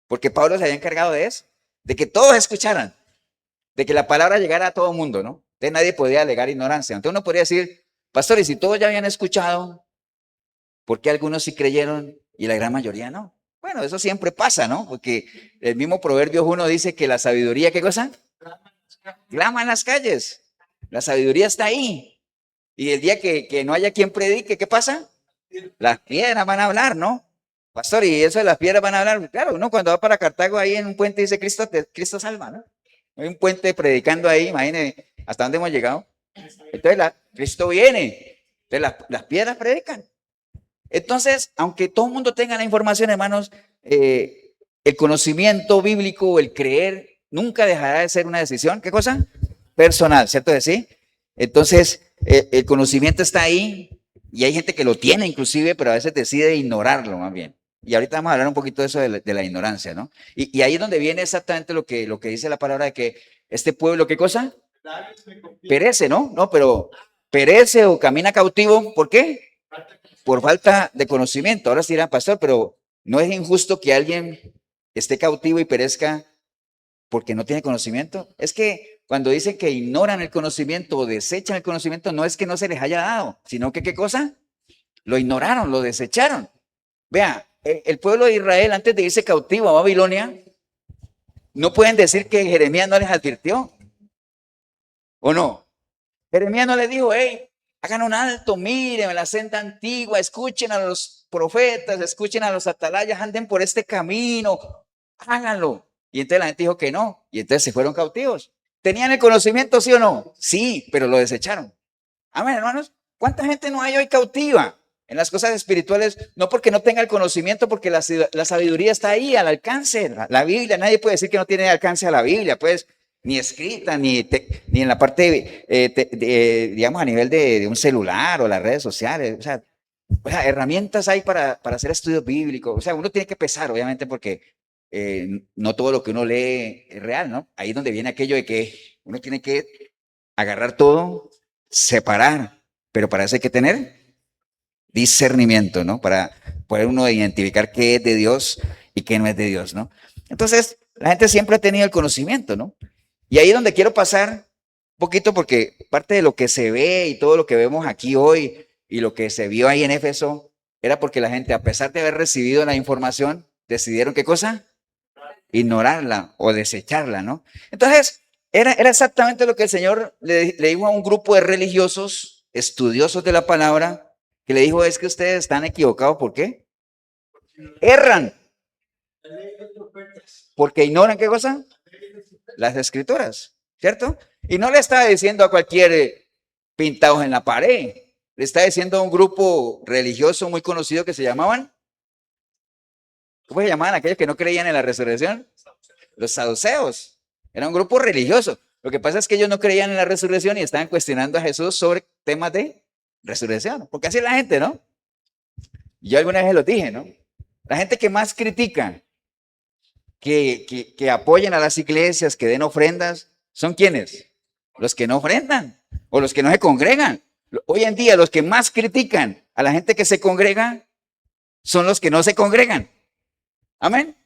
porque Pablo se había encargado de eso, de que todos escucharan, de que la palabra llegara a todo el mundo, ¿no? Entonces nadie podía alegar ignorancia. Entonces uno podría decir, pastores, si todos ya habían escuchado, ¿por qué algunos sí creyeron y la gran mayoría no? Bueno, eso siempre pasa, ¿no? Porque el mismo Proverbios 1 dice que la sabiduría, ¿qué cosa? Clama en las calles. La sabiduría está ahí. Y el día que no haya quien predique, ¿qué pasa? Las piedras van a hablar, ¿no? Pastor, y eso de las piedras van a hablar. Claro, uno cuando va para Cartago ahí en un puente dice Cristo salva, ¿no? Hay un puente predicando ahí, imagínense hasta dónde hemos llegado. Entonces, Cristo viene. Entonces, las piedras predican. Entonces, aunque todo el mundo tenga la información, hermanos, el conocimiento bíblico, el creer, nunca dejará de ser una decisión, ¿qué cosa? Personal, ¿cierto de sí? Entonces, el conocimiento está ahí y hay gente que lo tiene inclusive, pero a veces decide ignorarlo más bien. Y ahorita vamos a hablar un poquito de eso de la ignorancia, ¿no? Y ahí es donde viene exactamente lo que dice la palabra de que este pueblo, ¿qué cosa? Perece, ¿no? No, pero perece o camina cautivo, ¿por qué? Por falta de conocimiento. Ahora se dirán, pastor, pero ¿no es injusto que alguien esté cautivo y perezca porque no tiene conocimiento? Es que cuando dicen que ignoran el conocimiento o desechan el conocimiento, no es que no se les haya dado, sino que ¿qué cosa? Lo ignoraron, lo desecharon. Vea, el pueblo de Israel antes de irse cautivo a Babilonia, no pueden decir que Jeremías no les advirtió, ¿o no? Jeremías no les dijo, hey, hagan un alto, miren la senda antigua, escuchen a los profetas, escuchen a los atalayas, anden por este camino, háganlo. Y entonces la gente dijo que no, y entonces se fueron cautivos. ¿Tenían el conocimiento, sí o no? Sí, pero lo desecharon. Amén, hermanos. ¿Cuánta gente no hay hoy cautiva en las cosas espirituales? No porque no tenga el conocimiento, porque la sabiduría está ahí al alcance. La Biblia, nadie puede decir que no tiene alcance a la Biblia, pues, ni escrita, ni en la parte, digamos, a nivel de un celular o las redes sociales. O sea, herramientas hay para hacer estudios bíblicos. O sea, uno tiene que pesar, obviamente, porque no todo lo que uno lee es real, ¿no? Ahí es donde viene aquello de que uno tiene que agarrar todo, separar, pero para eso hay que tener discernimiento, ¿no? Para poder uno identificar qué es de Dios y qué no es de Dios, ¿no? Entonces, la gente siempre ha tenido el conocimiento, ¿no? Y ahí es donde quiero pasar un poquito, porque parte de lo que se ve y todo lo que vemos aquí hoy y lo que se vio ahí en Éfeso era porque la gente, a pesar de haber recibido la información, decidieron qué cosa, ignorarla o desecharla, ¿no? Entonces, era exactamente lo que el Señor le dijo a un grupo de religiosos, estudiosos de la palabra, que le dijo, es que ustedes están equivocados, ¿por qué? Erran, porque ignoran qué cosa, las escrituras, ¿cierto? Y no le estaba diciendo a cualquier pintados en la pared, le está diciendo a un grupo religioso muy conocido que se llamaban, ¿cómo se llamaban aquellos que no creían en la resurrección? Los saduceos. Era un grupo religioso. Lo que pasa es que ellos no creían en la resurrección y estaban cuestionando a Jesús sobre temas de resurrección. Porque así es la gente, ¿no? Yo alguna vez lo dije, ¿no? La gente que más critica, que apoyen a las iglesias, que den ofrendas, ¿son quiénes? Los que no ofrendan o los que no se congregan. Hoy en día los que más critican a la gente que se congrega son los que no se congregan. Amén.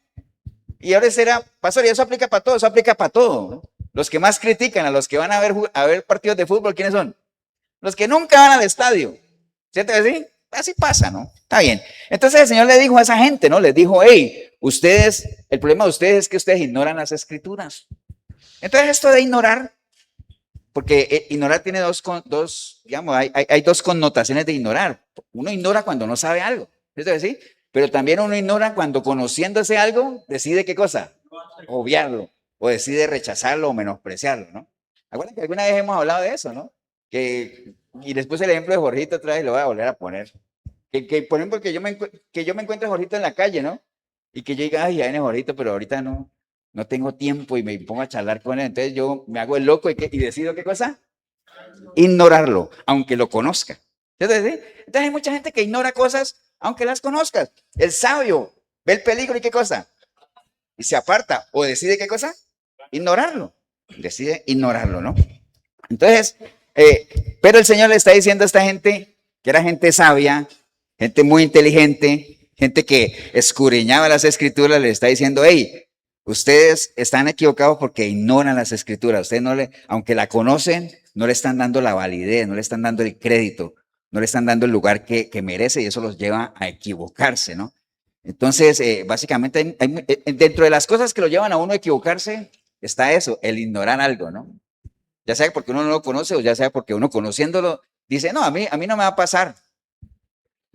Y ahora será, pastor, y eso aplica para todo, eso aplica para todo, ¿no? Los que más critican a los que van a ver partidos de fútbol, ¿quiénes son? Los que nunca van al estadio. ¿Cierto que sí? Así pasa, ¿no? Está bien. Entonces el Señor le dijo a esa gente, ¿no? Les dijo, hey, ustedes, el problema de ustedes es que ustedes ignoran las escrituras. Entonces esto de ignorar, porque ignorar tiene digamos, hay dos connotaciones de ignorar. Uno ignora cuando no sabe algo, ¿cierto que sí? Pero también uno ignora cuando conociendo ese algo, decide qué cosa, obviarlo, o decide rechazarlo o menospreciarlo, ¿no? Acuérdense que alguna vez hemos hablado de eso, ¿no? Y después el ejemplo de Jorgito otra vez lo voy a volver a poner. Por ejemplo, que yo me encuentre a Jorgito en la calle, ¿no? Y que yo diga, ay, ya viene Jorgito, pero ahorita no tengo tiempo y me pongo a charlar con él. Entonces yo me hago el loco y decido qué cosa, ignorarlo, aunque lo conozca. Entonces hay mucha gente que ignora cosas aunque las conozcas. El sabio ve el peligro y qué cosa, y se aparta o decide qué cosa, ignorarlo. Decide ignorarlo, ¿no? Entonces, pero el Señor le está diciendo a esta gente, que era gente sabia, gente muy inteligente, gente que escudriñaba las escrituras, le está diciendo, hey, ustedes están equivocados porque ignoran las escrituras. Ustedes aunque la conocen, no le están dando la validez, no le están dando el crédito, no le están dando el lugar que merece y eso los lleva a equivocarse, ¿no? Entonces, básicamente, dentro de las cosas que lo llevan a uno a equivocarse, está eso, el ignorar algo, ¿no? Ya sea porque uno no lo conoce o ya sea porque uno conociéndolo dice, no, a mí no me va a pasar.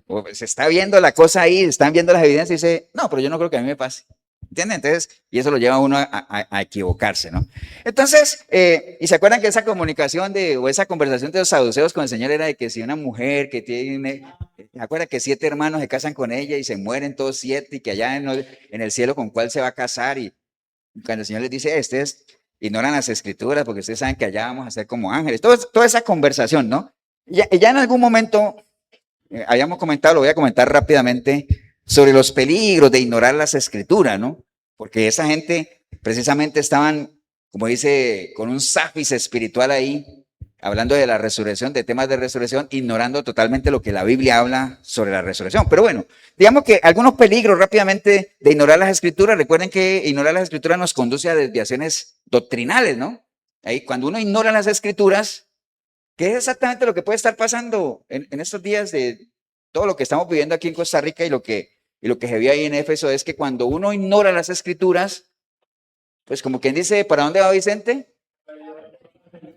O se está viendo la cosa ahí, están viendo las evidencias y dice, no, pero yo no creo que a mí me pase. ¿Entienden? Entonces, y eso lo lleva a uno a equivocarse, ¿no? Entonces, y se acuerdan que esa comunicación o esa conversación de los saduceos con el Señor era de que si una mujer que tiene, ¿se acuerdan que 7 hermanos se casan con ella y se mueren todos 7 y que allá en el cielo con cuál se va a casar? Y cuando el Señor les dice, ustedes ignoran las escrituras porque ustedes saben que allá vamos a ser como ángeles. Toda esa conversación, ¿no? Ya en algún momento habíamos comentado, lo voy a comentar rápidamente, sobre los peligros de ignorar las escrituras, ¿no? Porque esa gente precisamente estaban, como dice, con un sáfiz espiritual ahí, hablando de la resurrección, de temas de resurrección, ignorando totalmente lo que la Biblia habla sobre la resurrección. Pero bueno, digamos que algunos peligros rápidamente de ignorar las escrituras. Recuerden que ignorar las escrituras nos conduce a desviaciones doctrinales, ¿no? Ahí, cuando uno ignora las escrituras, ¿qué es exactamente lo que puede estar pasando en estos días de todo lo que estamos viviendo aquí en Costa Rica y lo que se vio ahí en Éfeso es que cuando uno ignora las escrituras, pues como quien dice, ¿para dónde va Vicente?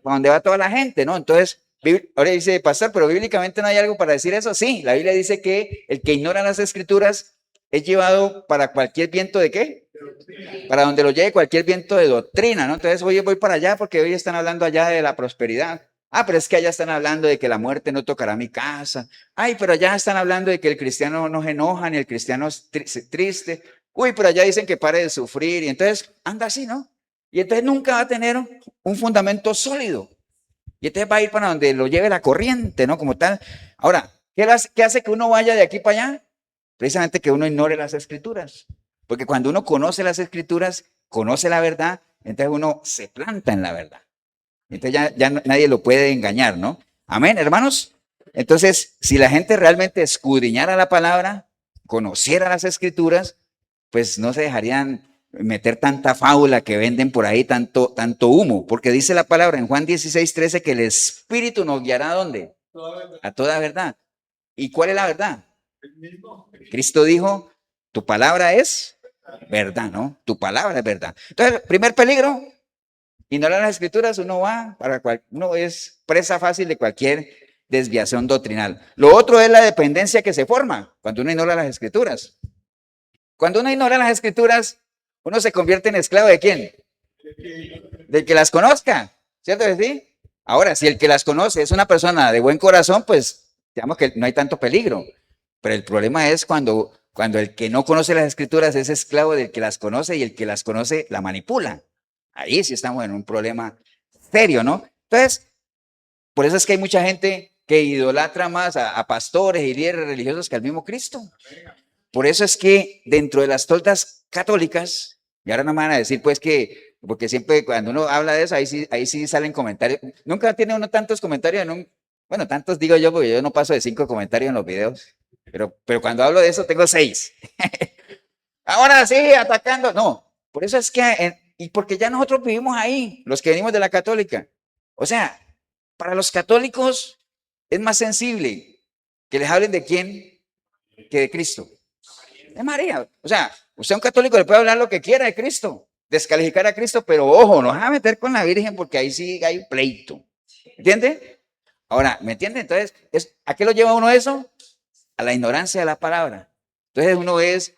¿Para dónde va toda la gente, no? Entonces, ahora dice, pastor, pero bíblicamente no hay algo para decir eso. Sí, la Biblia dice que el que ignora las escrituras es llevado para cualquier viento de ¿qué? Para donde lo lleve cualquier viento de doctrina, ¿no? Entonces, oye, voy para allá porque hoy están hablando allá de la prosperidad. Ah, pero es que allá están hablando de que la muerte no tocará mi casa. Ay, pero allá están hablando de que el cristiano no se enoja ni el cristiano es triste. Uy, pero allá dicen que pare de sufrir. Y entonces anda así, ¿no? Y entonces nunca va a tener un fundamento sólido. Y entonces va a ir para donde lo lleve la corriente, ¿no? Como tal. Ahora, ¿qué hace que uno vaya de aquí para allá? Precisamente que uno ignore las escrituras. Porque cuando uno conoce las escrituras, conoce la verdad, entonces uno se planta en la verdad. Entonces ya nadie lo puede engañar, ¿no? Amén, hermanos. Entonces, si la gente realmente escudriñara la palabra, conociera las escrituras, pues no se dejarían meter tanta fábula que venden por ahí, tanto humo, porque dice la palabra en Juan 16:13 que el Espíritu nos guiará ¿a dónde? A toda verdad. ¿Y cuál es la verdad? Cristo dijo, tu palabra es verdad, ¿no? Tu palabra es verdad. Entonces, primer peligro, ignorar las escrituras, uno es presa fácil de cualquier desviación doctrinal. Lo otro es la dependencia que se forma cuando uno ignora las escrituras. Cuando uno ignora las escrituras, uno se convierte en esclavo ¿de quién? Del que las conozca, ¿cierto que sí? Ahora, si el que las conoce es una persona de buen corazón, pues digamos que no hay tanto peligro. Pero el problema es cuando el que no conoce las escrituras es esclavo del que las conoce y el que las conoce la manipula. Ahí sí estamos en un problema serio, ¿no? Entonces, por eso es que hay mucha gente que idolatra más a pastores y líderes religiosos que al mismo Cristo. Por eso es que dentro de las toldas católicas, y ahora no me van a decir pues que, porque siempre cuando uno habla de eso, ahí sí salen comentarios. Nunca tiene uno tantos comentarios bueno, tantos digo yo, porque yo no paso de 5 comentarios en los videos, pero cuando hablo de eso tengo 6. Ahora sí, atacando. No, por eso es que, y porque ya nosotros vivimos ahí, los que venimos de la católica. O sea, para los católicos es más sensible que les hablen de quién que de Cristo. De María. O sea, usted a un católico le puede hablar lo que quiera de Cristo, descalificar a Cristo, pero ojo, no se va a meter con la Virgen porque ahí sí hay un pleito. ¿Entiende? Ahora, ¿me entiende? Entonces, ¿a qué lo lleva uno eso? A la ignorancia de la palabra. Entonces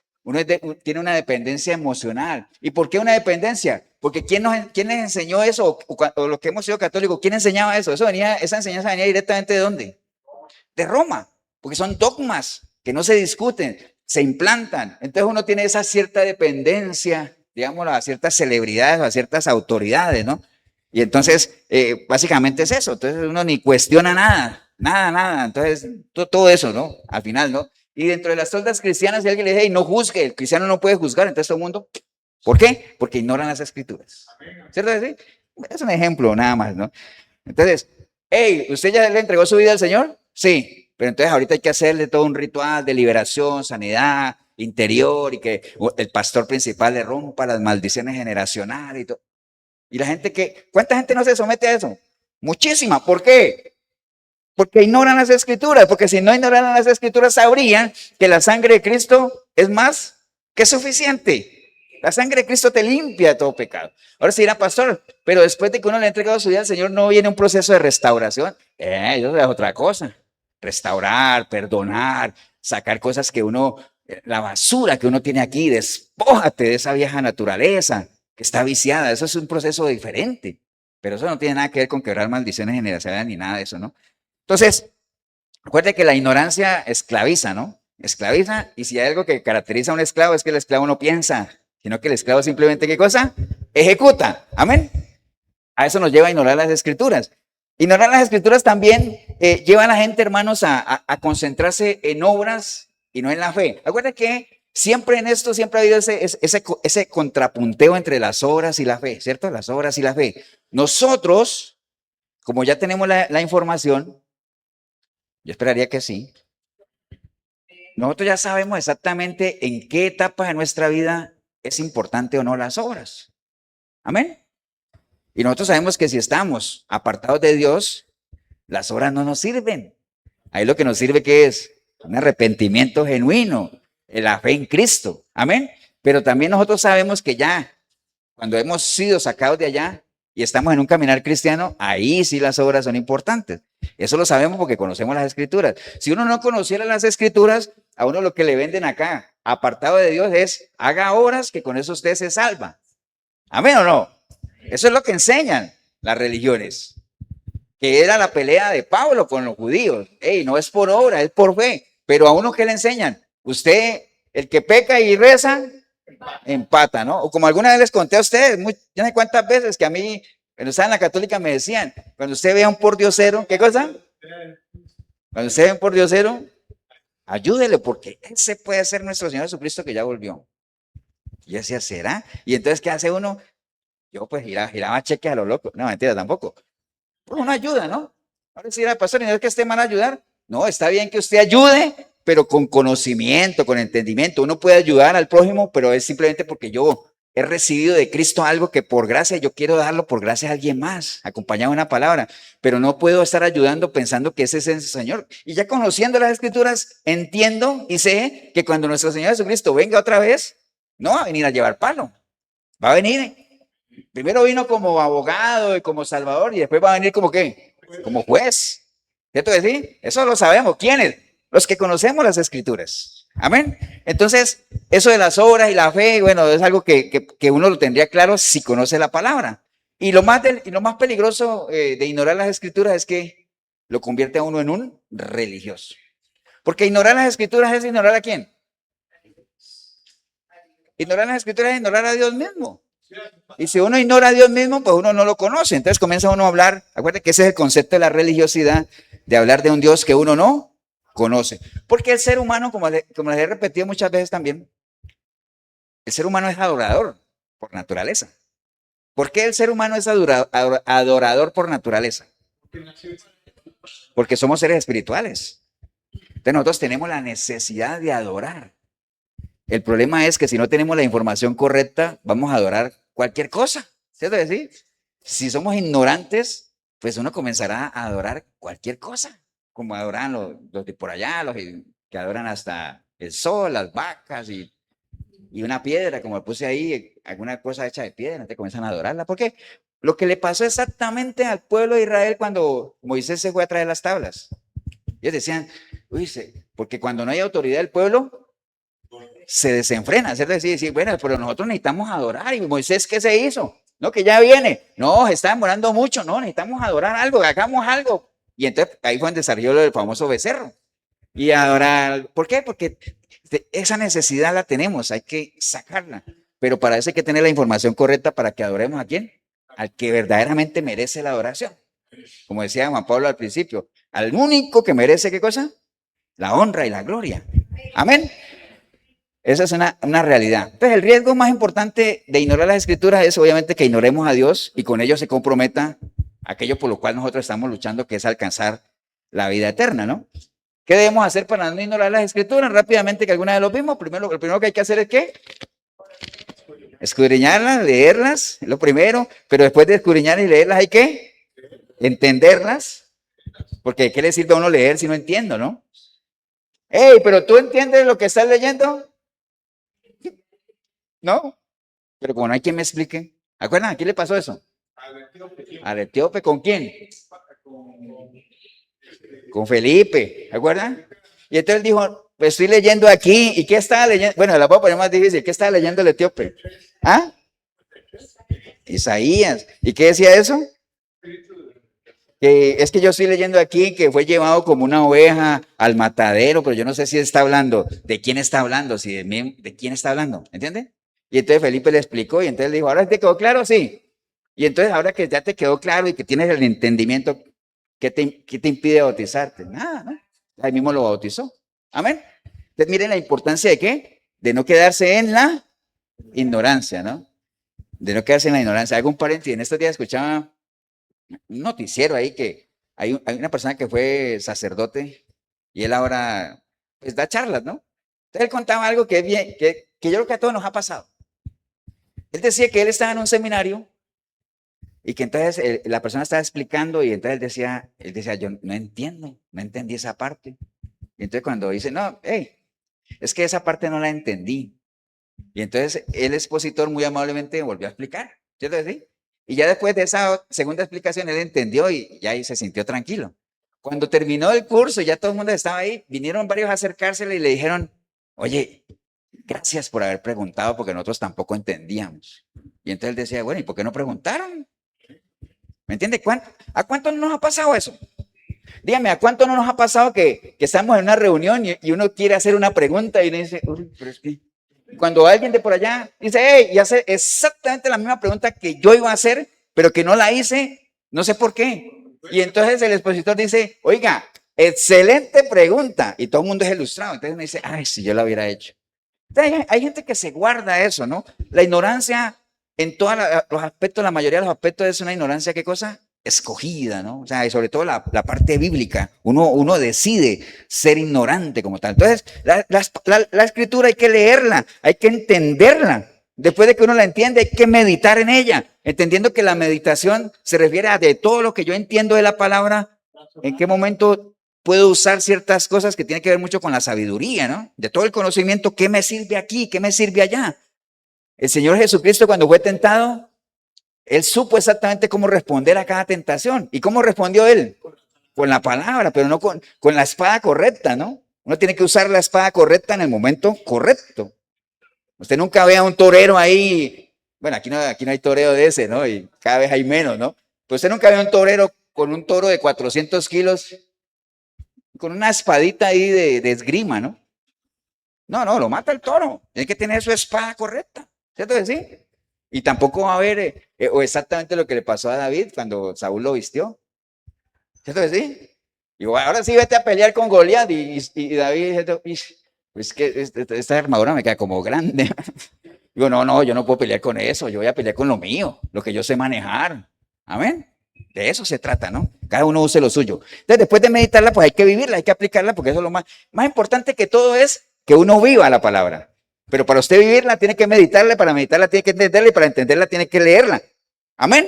tiene una dependencia emocional. ¿Y por qué una dependencia? Porque ¿quién les enseñó eso? O los que hemos sido católicos, ¿quién enseñaba eso? Esa enseñanza venía directamente ¿de dónde? De Roma, porque son dogmas que no se discuten, se implantan. Entonces uno tiene esa cierta dependencia, digámoslo, a ciertas celebridades o a ciertas autoridades, ¿no? Y entonces, básicamente es eso. Entonces uno ni cuestiona nada. Entonces, todo eso, ¿no? Al final, ¿no? Y dentro de las toldas cristianas, si alguien le dice, hey, no juzgue, el cristiano no puede juzgar, entonces todo el mundo, ¿por qué? Porque ignoran las escrituras. ¿Cierto? ¿Sí? Es un ejemplo nada más, ¿no? Entonces, hey, ¿usted ya le entregó su vida al Señor? Sí, pero entonces ahorita hay que hacerle todo un ritual de liberación, sanidad interior y que el pastor principal le rompa las maldiciones generacionales y todo. Y la gente ¿cuánta gente no se somete a eso? Muchísima. ¿Por qué? Porque ignoran las escrituras, porque si no ignoraran las escrituras sabrían que la sangre de Cristo es más que suficiente. La sangre de Cristo te limpia de todo pecado. Ahora se dirá, pastor, pero después de que uno le ha entregado su vida al Señor, ¿no viene un proceso de restauración? Eso es otra cosa. Restaurar, perdonar, sacar cosas que la basura que uno tiene aquí, despójate de esa vieja naturaleza que está viciada. Eso es un proceso diferente. Pero eso no tiene nada que ver con quebrar maldiciones generacionales ni nada de eso, ¿no? Entonces, recuerde que la ignorancia esclaviza, ¿no? Esclaviza, y si hay algo que caracteriza a un esclavo es que el esclavo no piensa, sino que el esclavo simplemente, ¿qué cosa? Ejecuta. Amén. A eso nos lleva a ignorar las escrituras. Ignorar las escrituras también lleva a la gente, hermanos, a concentrarse en obras y no en la fe. Acuérdense que siempre en esto, siempre ha habido ese contrapunteo entre las obras y la fe, ¿cierto? Las obras y la fe. Nosotros, como ya tenemos la información, yo esperaría que sí, nosotros ya sabemos exactamente en qué etapa de nuestra vida es importante o no las obras. Amén. Y nosotros sabemos que si estamos apartados de Dios, las obras no nos sirven. Ahí lo que nos sirve, ¿qué es? un arrepentimiento genuino, en la fe en Cristo. Amén. Pero también nosotros sabemos que ya, cuando hemos sido sacados de allá y estamos en un caminar cristiano, ahí sí las obras son importantes. Eso lo sabemos porque conocemos las Escrituras. Si uno no conociera las Escrituras, a uno lo que le venden acá, apartado de Dios, es haga obras que con eso usted se salva. Amén o no. Eso es lo que enseñan las religiones. Que era la pelea de Pablo con los judíos. Ey, no es por obra, es por fe. Pero a uno, ¿qué le enseñan? Usted, el que peca y reza, empata, ¿no? O como alguna vez les conté a ustedes, ya no sé cuántas veces que a mí, cuando estaba en la católica, me decían, cuando usted vea un pordiosero, ¿qué cosa? Cuando usted ve un pordiosero, ayúdele, porque ese puede ser nuestro Señor Jesucristo que ya volvió. Y yo decía, ¿será? Y entonces, ¿qué hace uno? Yo pues giraba cheques a lo loco. No, mentira, tampoco. Pues uno ayuda, ¿no? Ahora sí, pastor, y no es que esté mal ayudar. No, está bien que usted ayude, pero con conocimiento, con entendimiento. Uno puede ayudar al prójimo, pero es simplemente porque yo he recibido de Cristo algo que por gracia yo quiero darlo por gracia a alguien más, acompañado de una palabra. Pero no puedo estar ayudando pensando que ese es el Señor. Y ya conociendo las Escrituras, entiendo y sé que cuando nuestro Señor Jesucristo venga otra vez, no va a venir a llevar palo. Va a venir. Primero vino como abogado y como salvador y después va a venir como ¿qué? Como juez. ¿Cierto que sí? Eso lo sabemos. ¿Quiénes? Los que conocemos las Escrituras. Amén. Entonces, eso de las obras y la fe, bueno, es algo que uno lo tendría claro si conoce la palabra. Y lo más peligroso de ignorar las Escrituras es que lo convierte a uno en un religioso. Porque ignorar las Escrituras es ignorar a quién. Ignorar las Escrituras es ignorar a Dios mismo. Y si uno ignora a Dios mismo, pues uno no lo conoce. Entonces comienza uno a hablar. Acuérdate que ese es el concepto de la religiosidad, de hablar de un Dios que uno no conoce. Porque el ser humano, como les he repetido muchas veces también, el ser humano es adorador por naturaleza. ¿Por qué el ser humano es adorador por naturaleza? Porque somos seres espirituales. Entonces nosotros tenemos la necesidad de adorar. El problema es que si no tenemos la información correcta, vamos a adorar cualquier cosa. ¿Cierto que sí? Si somos ignorantes, pues uno comenzará a adorar cualquier cosa. Como adoran los de por allá, los que adoran hasta el sol, las vacas y una piedra, como puse ahí, alguna cosa hecha de piedra, te comienzan a adorarla. Porque lo que le pasó exactamente al pueblo de Israel cuando Moisés se fue a traer las tablas. Ellos decían, uy, porque cuando no hay autoridad del pueblo, se desenfrena, ¿cierto? Decir, bueno, pero nosotros necesitamos adorar. ¿Y Moisés qué se hizo? No, que ya viene. No, se está demorando mucho. No, necesitamos adorar algo, hagamos algo. Y entonces ahí fue donde salió el famoso becerro. Y adorar, ¿por qué? Porque esa necesidad la tenemos, hay que sacarla. Pero para eso hay que tener la información correcta para que adoremos a quién, al que verdaderamente merece la adoración. Como decía Juan Pablo al principio, al único que merece, ¿qué cosa? La honra y la gloria. Amén. Esa es una realidad. Entonces, el riesgo más importante de ignorar las Escrituras es obviamente que ignoremos a Dios y con ello se comprometa aquello por lo cual nosotros estamos luchando, que es alcanzar la vida eterna, ¿no? ¿Qué debemos hacer para no ignorar las Escrituras? Rápidamente, que alguna vez lo vimos. Primero, lo primero que hay que hacer es ¿qué? Escudriñarlas, leerlas, es lo primero. Pero después de escudriñar y leerlas, hay que entenderlas. Porque ¿qué le sirve a uno leer si no entiendo, no? Hey, pero ¿tú entiendes lo que estás leyendo? ¿No? Pero como no hay quien me explique. ¿Acuerdan? ¿A quién le pasó eso? Al etíope, ¿con quién? Con Felipe, ¿acuerdan? Y entonces dijo, pues estoy leyendo aquí. ¿Y qué estaba leyendo? Bueno, la voy a poner más difícil. ¿Qué estaba leyendo el etíope? ¿Ah? Isaías. ¿Y qué decía eso? Que es que yo estoy leyendo aquí que fue llevado como una oveja al matadero, pero yo no sé si está hablando, de quién está hablando, si de quién está hablando, ¿entiende? Y entonces Felipe le explicó y entonces le dijo, ¿ahora te quedó claro? Sí. Y entonces ahora que ya te quedó claro y que tienes el entendimiento, qué te impide bautizarte? Nada, ¿no? Ahí mismo lo bautizó. Amén. Entonces miren la importancia de qué? De no quedarse en la ignorancia, ¿no? De no quedarse en la ignorancia. Hago un paréntesis, en estos días escuchaba un noticiero ahí que hay una persona que fue sacerdote y él ahora pues da charlas, ¿no? Entonces él contaba algo que es bien, que yo creo que a todos nos ha pasado. Él decía que él estaba en un seminario y que entonces la persona estaba explicando y entonces él decía, yo no entiendo, no entendí esa parte. Y entonces cuando dice, no, hey, es que esa parte no la entendí. Y entonces el expositor muy amablemente volvió a explicar, ¿cierto? ¿Sí? Y ya después de esa segunda explicación él entendió y ya ahí se sintió tranquilo. Cuando terminó el curso, ya todo el mundo estaba ahí, vinieron varios a acercársele y le dijeron, oye, gracias por haber preguntado porque nosotros tampoco entendíamos. Y entonces él decía, bueno, ¿y por qué no preguntaron? ¿Me entiende? ¿A cuánto no nos ha pasado eso? Dígame, ¿a cuánto no nos ha pasado que estamos en una reunión y uno quiere hacer una pregunta y uno dice, uy, pero es que cuando alguien de por allá dice, hey, y hace exactamente la misma pregunta que yo iba a hacer, pero que no la hice, no sé por qué. Y entonces el expositor dice, oiga, excelente pregunta. Y todo el mundo es ilustrado. Entonces me dice, ay, si yo la hubiera hecho. Entonces, hay gente que se guarda eso, ¿no? La ignorancia en todos los aspectos, la mayoría de los aspectos es una ignorancia, ¿qué cosa? Escogida, ¿no? O sea, y sobre todo la parte bíblica, uno decide ser ignorante como tal. Entonces, la escritura hay que leerla, hay que entenderla. Después de que uno la entiende, hay que meditar en ella, entendiendo que la meditación se refiere a de todo lo que yo entiendo de la palabra, en qué momento puedo usar ciertas cosas que tienen que ver mucho con la sabiduría, ¿no? De todo el conocimiento, ¿qué me sirve aquí? ¿Qué me sirve allá? El Señor Jesucristo cuando fue tentado, Él supo exactamente cómo responder a cada tentación. ¿Y cómo respondió Él? Con la palabra, pero no con la espada correcta, ¿no? Uno tiene que usar la espada correcta en el momento correcto. Usted nunca ve a un torero ahí, bueno, aquí no hay toreo de ese, ¿no? Y cada vez hay menos, ¿no? Pues usted nunca ve a un torero con un toro de 400 kilos, con una espadita ahí de esgrima, ¿no? No, lo mata el toro. Tiene que tener su espada correcta, ¿cierto que sí? Y tampoco va a haber, o exactamente lo que le pasó a David cuando Saúl lo vistió, ¿cierto que sí? Y bueno, ahora sí vete a pelear con Goliat y David dice, pues que esta armadura me queda como grande. Digo, no, yo no puedo pelear con eso, yo voy a pelear con lo mío, lo que yo sé manejar. Amén. De eso se trata, ¿no? Cada uno use lo suyo. Entonces, después de meditarla, pues hay que vivirla, hay que aplicarla, porque eso es lo más importante que todo es que uno viva la palabra. Pero para usted vivirla, tiene que meditarla, para meditarla tiene que entenderla, y para entenderla tiene que leerla. Amén.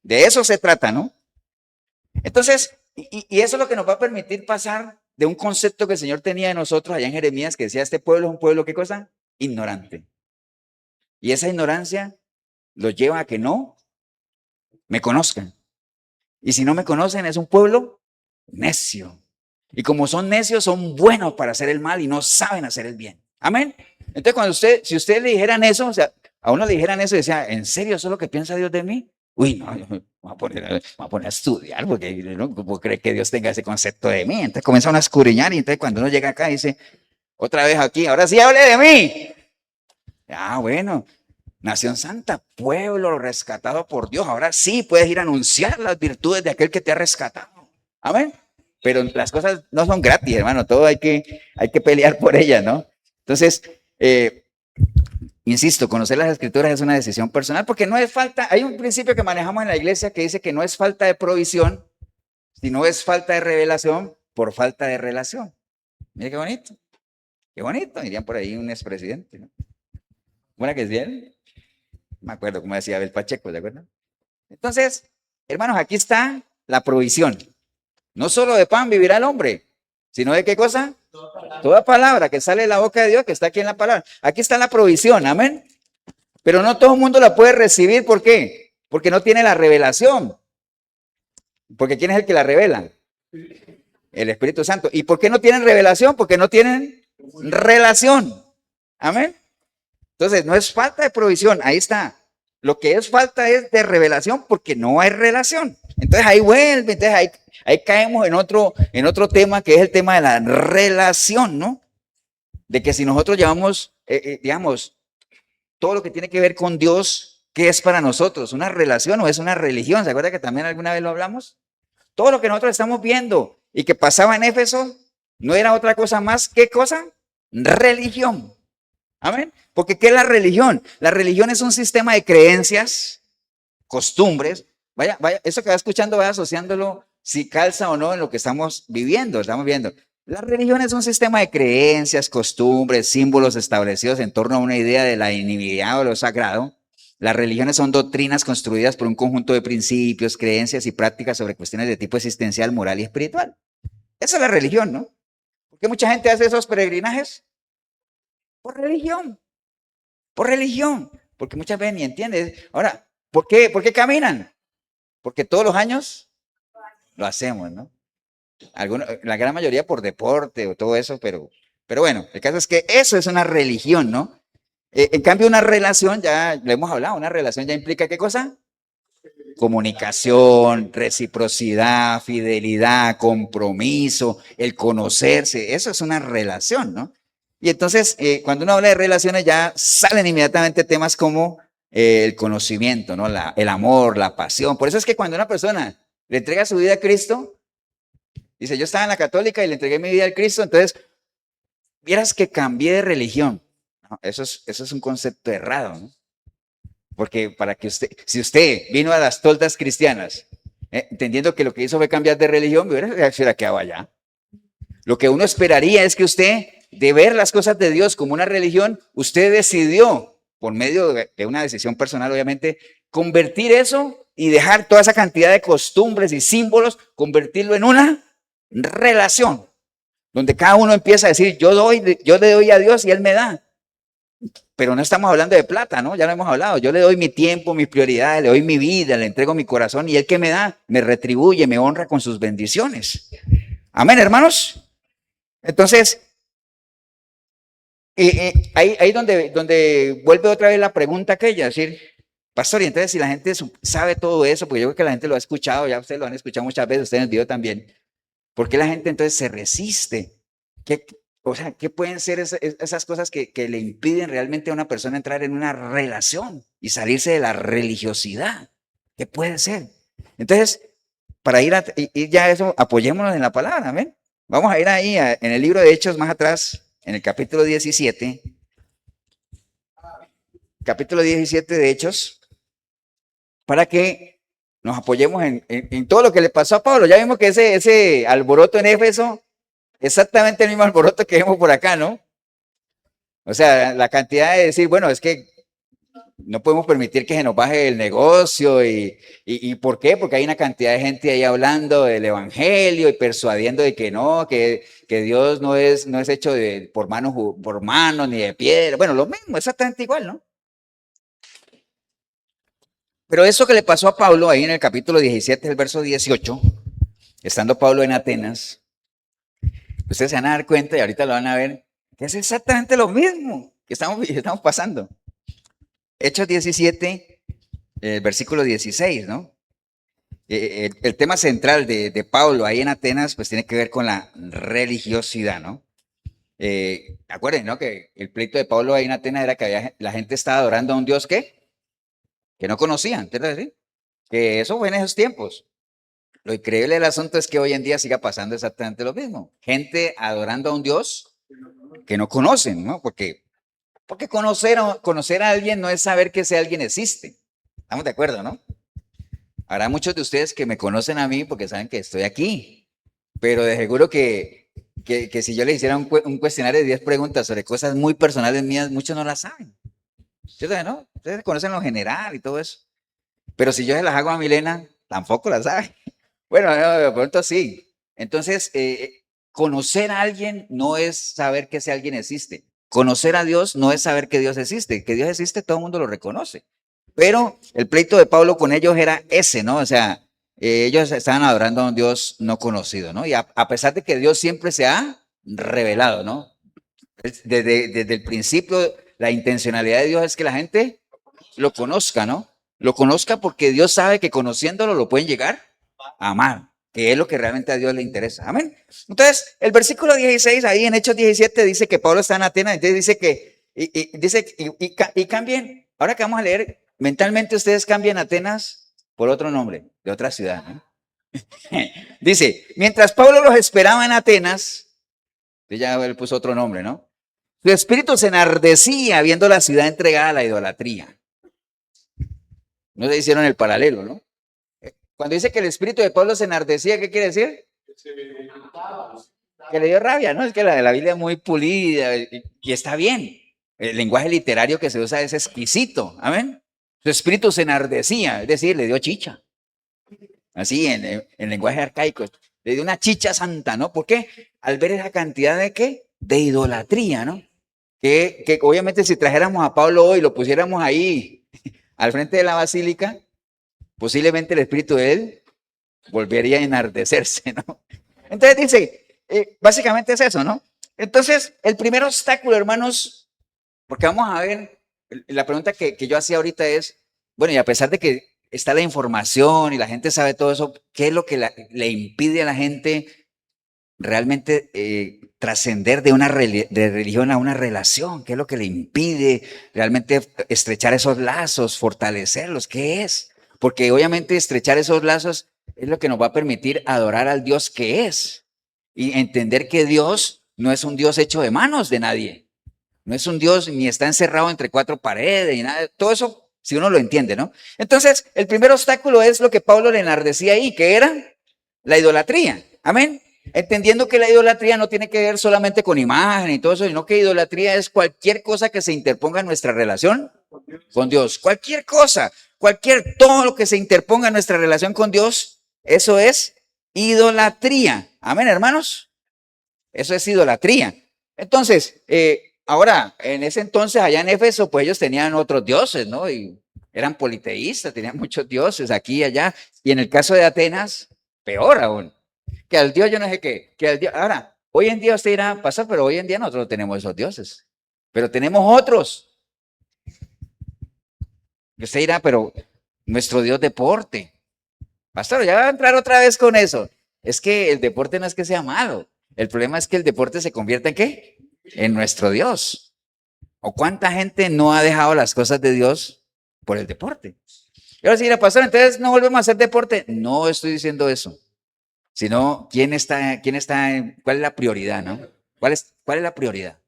De eso se trata, ¿no? Entonces, y eso es lo que nos va a permitir pasar de un concepto que el Señor tenía de nosotros allá en Jeremías, que decía, este pueblo es un pueblo, ¿qué cosa? Ignorante. Y esa ignorancia los lleva a que no me conozcan. Y si no me conocen, es un pueblo necio. Y como son necios, son buenos para hacer el mal y no saben hacer el bien. Amén. Entonces, si ustedes le dijeran eso, o sea, a uno le dijeran eso y decía, ¿en serio eso es lo que piensa Dios de mí? Uy, no, yo me voy a poner a estudiar porque no puedo creer que Dios tenga ese concepto de mí. Entonces comienza uno a escudriñar y entonces cuando uno llega acá dice, otra vez aquí, ahora sí hable de mí. Ah, bueno, nación santa, pueblo rescatado por Dios. Ahora sí puedes ir a anunciar las virtudes de aquel que te ha rescatado. Amén. Pero las cosas no son gratis, hermano. Todo hay que pelear por ellas, ¿no? Entonces, insisto, conocer las escrituras es una decisión personal porque no es falta. Hay un principio que manejamos en la iglesia que dice que no es falta de provisión, sino es falta de revelación por falta de relación. Mira qué bonito. Qué bonito, dirían por ahí un expresidente, ¿no? ¿Buena que sí? Me acuerdo como decía Abel Pacheco, ¿de acuerdo? Entonces, hermanos, aquí está la provisión. No solo de pan vivirá el hombre, sino de qué cosa? Toda palabra que sale de la boca de Dios, que está aquí en la palabra. Aquí está la provisión, amén. Pero no todo el mundo la puede recibir, ¿por qué? Porque no tiene la revelación. Porque ¿quién es el que la revela? El Espíritu Santo. ¿Y por qué no tienen revelación? Porque no tienen relación. Amén. Entonces, no es falta de provisión, ahí está. Lo que es falta es de revelación porque no hay relación. Entonces ahí vuelve, entonces ahí caemos en otro tema que es el tema de la relación, ¿no? De que si nosotros llevamos, digamos, todo lo que tiene que ver con Dios, ¿qué es para nosotros? ¿Una relación o es una religión? ¿Se acuerda que también alguna vez lo hablamos? Todo lo que nosotros estamos viendo y que pasaba en Éfeso no era otra cosa más, ¿qué cosa? Religión. Amén. Porque ¿qué es la religión? La religión es un sistema de creencias, costumbres. Vaya, eso que va escuchando, vaya asociándolo si calza o no en lo que estamos viviendo, estamos viendo. La religión es un sistema de creencias, costumbres, símbolos establecidos en torno a una idea de la divinidad o lo sagrado. Las religiones son doctrinas construidas por un conjunto de principios, creencias y prácticas sobre cuestiones de tipo existencial, moral y espiritual. Esa es la religión, ¿no? qué mucha gente hace esos peregrinajes? Por religión, por religión. Porque muchas veces ni entienden. Ahora, ¿por qué caminan? Porque todos los años lo hacemos, ¿no? La gran mayoría por deporte o todo eso, pero bueno, el caso es que eso es una religión, ¿no? En cambio, una relación, ya lo hemos hablado, una relación ya implica ¿qué cosa? Comunicación, reciprocidad, fidelidad, compromiso, el conocerse, eso es una relación, ¿no? Y entonces, cuando uno habla de relaciones, ya salen inmediatamente temas como el conocimiento, ¿no? El amor, la pasión. Por eso es que cuando una persona le entrega su vida a Cristo, dice, yo estaba en la católica y le entregué mi vida al Cristo, entonces, vieras que cambié de religión. No, eso es un concepto errado, ¿no? Porque para que si usted vino a las toldas cristianas, entendiendo que lo que hizo fue cambiar de religión, se hubiera quedado allá. Lo que uno esperaría es que usted, de ver las cosas de Dios como una religión, usted decidió, por medio de una decisión personal, obviamente, convertir eso y dejar toda esa cantidad de costumbres y símbolos, convertirlo en una relación, donde cada uno empieza a decir, yo le doy a Dios y Él me da. Pero no estamos hablando de plata, ¿no? Ya lo hemos hablado. Yo le doy mi tiempo, mis prioridades, le doy mi vida, le entrego mi corazón y Él que me da, me retribuye, me honra con sus bendiciones. Amén, hermanos. Entonces, ahí donde vuelve otra vez la pregunta aquella, es decir, pastor, y entonces si la gente sabe todo eso, porque yo creo que la gente lo ha escuchado, ya ustedes lo han escuchado muchas veces, ustedes en el video también, ¿por qué la gente entonces se resiste? O sea, ¿qué pueden ser esas cosas que le impiden realmente a una persona entrar en una relación y salirse de la religiosidad? ¿Qué puede ser? Entonces, para ir ya a eso, apoyémonos en la palabra, ¿ven? Vamos a ir ahí en el libro de Hechos más atrás, en el capítulo 17. Capítulo 17 de Hechos, para que nos apoyemos en todo lo que le pasó a Pablo. Ya vimos que ese alboroto en Éfeso, exactamente el mismo alboroto que vemos por acá, ¿no? O sea, la cantidad de decir, bueno, es que no podemos permitir que se nos baje el negocio y ¿por qué? Porque hay una cantidad de gente ahí hablando del evangelio y persuadiendo de que no, que Dios no es hecho por manos ni de piedra. Bueno, lo mismo, exactamente igual, ¿no? Pero eso que le pasó a Pablo ahí en el capítulo 17, el verso 18, estando Pablo en Atenas, ustedes se van a dar cuenta y ahorita lo van a ver, que es exactamente lo mismo que estamos pasando. Hechos 17, versículo 16, ¿no? El tema central de Pablo ahí en Atenas, pues tiene que ver con la religiosidad, ¿no? Acuérdense, ¿no? Que el pleito de Pablo ahí en Atenas era que la gente estaba adorando a un Dios que no conocían, ¿quiero decir? Que eso fue en esos tiempos. Lo increíble del asunto es que hoy en día siga pasando exactamente lo mismo. Gente adorando a un Dios que no conocen, ¿no? Porque conocer a alguien no es saber que ese alguien existe. Estamos de acuerdo, ¿no? Habrá muchos de ustedes que me conocen a mí porque saben que estoy aquí, pero de seguro que si yo les hiciera un cuestionario de 10 preguntas sobre cosas muy personales mías, muchos no las saben. ¿Cierto, no? Ustedes conocen lo general y todo eso. Pero si yo se las hago a Milena, tampoco las sabe. Bueno, de pronto sí. Entonces, conocer a alguien no es saber que ese alguien existe. Conocer a Dios no es saber que Dios existe. Que Dios existe, todo el mundo lo reconoce. Pero el pleito de Pablo con ellos era ese, ¿no? O sea, ellos estaban adorando a un Dios no conocido, ¿no? Y a pesar de que Dios siempre se ha revelado, ¿no? Desde el principio, la intencionalidad de Dios es que la gente lo conozca, ¿no? Lo conozca porque Dios sabe que conociéndolo lo pueden llegar a amar, que es lo que realmente a Dios le interesa. Amén. Entonces, el versículo 16, ahí en Hechos 17, dice que Pablo está en Atenas, entonces dice que, y cambien, ahora que vamos a leer, mentalmente ustedes cambian Atenas por otro nombre, de otra ciudad, ¿no? Dice, mientras Pablo los esperaba en Atenas, ya él puso otro nombre, ¿no? Su espíritu se enardecía viendo la ciudad entregada a la idolatría. No se hicieron el paralelo, ¿no? Cuando dice que el espíritu de Pablo se enardecía, ¿qué quiere decir? Que le dio rabia, ¿no? Es que la Biblia es muy pulida y está bien. El lenguaje literario que se usa es exquisito, ¿amén? Su espíritu se enardecía, es decir, le dio chicha. Así, en lenguaje arcaico. le dio una chicha santa, ¿no? ¿Por qué? Al ver esa cantidad de ¿qué? De idolatría, ¿no? Que obviamente si trajéramos a Pablo hoy y lo pusiéramos ahí al frente de la basílica, posiblemente el espíritu de él volvería a enardecerse, ¿no? Entonces dice, básicamente es eso, ¿no? Entonces, el primer obstáculo, hermanos, porque vamos a ver, la pregunta que yo hacía ahorita es, bueno, y a pesar de que está la información y la gente sabe todo eso, ¿qué es lo que le impide a la gente realmente trascender de una de religión a una relación? ¿Qué es lo que le impide realmente estrechar esos lazos, fortalecerlos? ¿Qué es? Porque obviamente estrechar esos lazos es lo que nos va a permitir adorar al Dios que es y entender que Dios no es un Dios hecho de manos de nadie. No es un Dios ni está encerrado entre cuatro paredes y nada. Todo eso, si uno lo entiende, ¿no? Entonces, el primer obstáculo es lo que Pablo le enardecía ahí, que era la idolatría. Amén. Entendiendo que la idolatría no tiene que ver solamente con imagen y todo eso, sino que idolatría es cualquier cosa que se interponga en nuestra relación con Dios. Cualquier cosa, todo lo que se interponga en nuestra relación con Dios, eso es idolatría. Amén, hermanos. Eso es idolatría. Entonces, ahora, en ese entonces, allá en Éfeso, pues ellos tenían otros dioses, ¿no? Y eran politeístas, tenían muchos dioses aquí y allá. Y en el caso de Atenas, peor aún. Que al Dios yo no sé qué, que al Dios. Ahora, hoy en día usted irá a pasar, pero hoy en día nosotros no tenemos esos dioses. Pero tenemos otros. Y usted dirá, pero nuestro Dios deporte. Pastor, ya va a entrar otra vez con eso. Es que el deporte no es que sea malo. El problema es que el deporte se convierte en ¿qué? En nuestro Dios. ¿O cuánta gente no ha dejado las cosas de Dios por el deporte? Y ahora sí, pastor, entonces no volvemos a hacer deporte. No estoy diciendo eso. Sino, ¿cuál es la prioridad, no? ¿Cuál es la prioridad?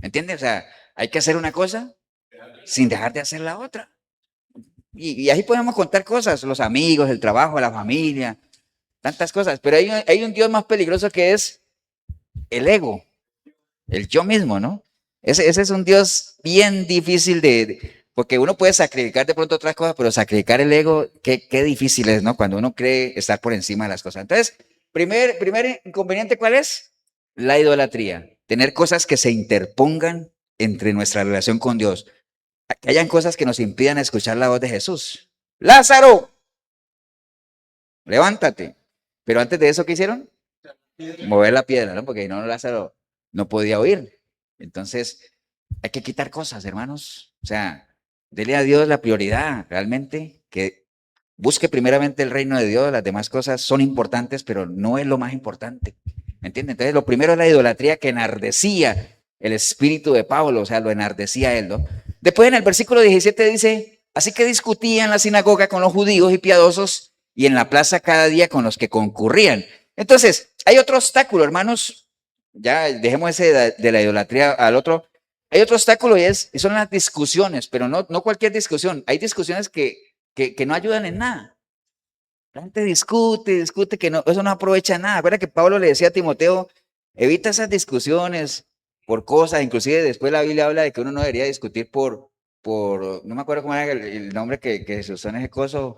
¿Entiendes? O sea, hay que hacer una cosa sin dejar de hacer la otra. Y ahí podemos contar cosas, los amigos, el trabajo, la familia, tantas cosas. Pero hay un Dios más peligroso que es el ego, el yo mismo, ¿no? Ese es un Dios bien difícil porque uno puede sacrificar de pronto otras cosas, pero sacrificar el ego, qué difícil es, ¿no? Cuando uno cree estar por encima de las cosas. Entonces, primer inconveniente, ¿cuál es? La idolatría. Tener cosas que se interpongan entre nuestra relación con Dios. Que hayan cosas que nos impidan escuchar la voz de Jesús. Lázaro, levántate. Pero antes de eso, ¿qué hicieron? Mover la piedra, ¿no? Porque no, Lázaro no podía oír. Entonces, hay que quitar cosas, hermanos. O sea, dele a Dios la prioridad, realmente, que busque primeramente el reino de Dios. Las demás cosas son importantes, pero no es lo más importante. ¿Me entienden? Entonces, lo primero es la idolatría que enardecía el espíritu de Pablo, o sea, lo enardecía él, ¿no? Después en el versículo 17 dice, así que discutía en la sinagoga con los judíos y piadosos y en la plaza cada día con los que concurrían. Entonces, hay otro obstáculo, hermanos, ya dejemos ese de la idolatría al otro. Hay otro obstáculo y son las discusiones, pero no cualquier discusión. Hay discusiones que no ayudan en nada. La gente discute, que no, eso no aprovecha nada. Acuérdate que Pablo le decía a Timoteo, evita esas discusiones por cosas, inclusive después la Biblia habla de que uno no debería discutir no me acuerdo cómo era el nombre que se usó en ese coso,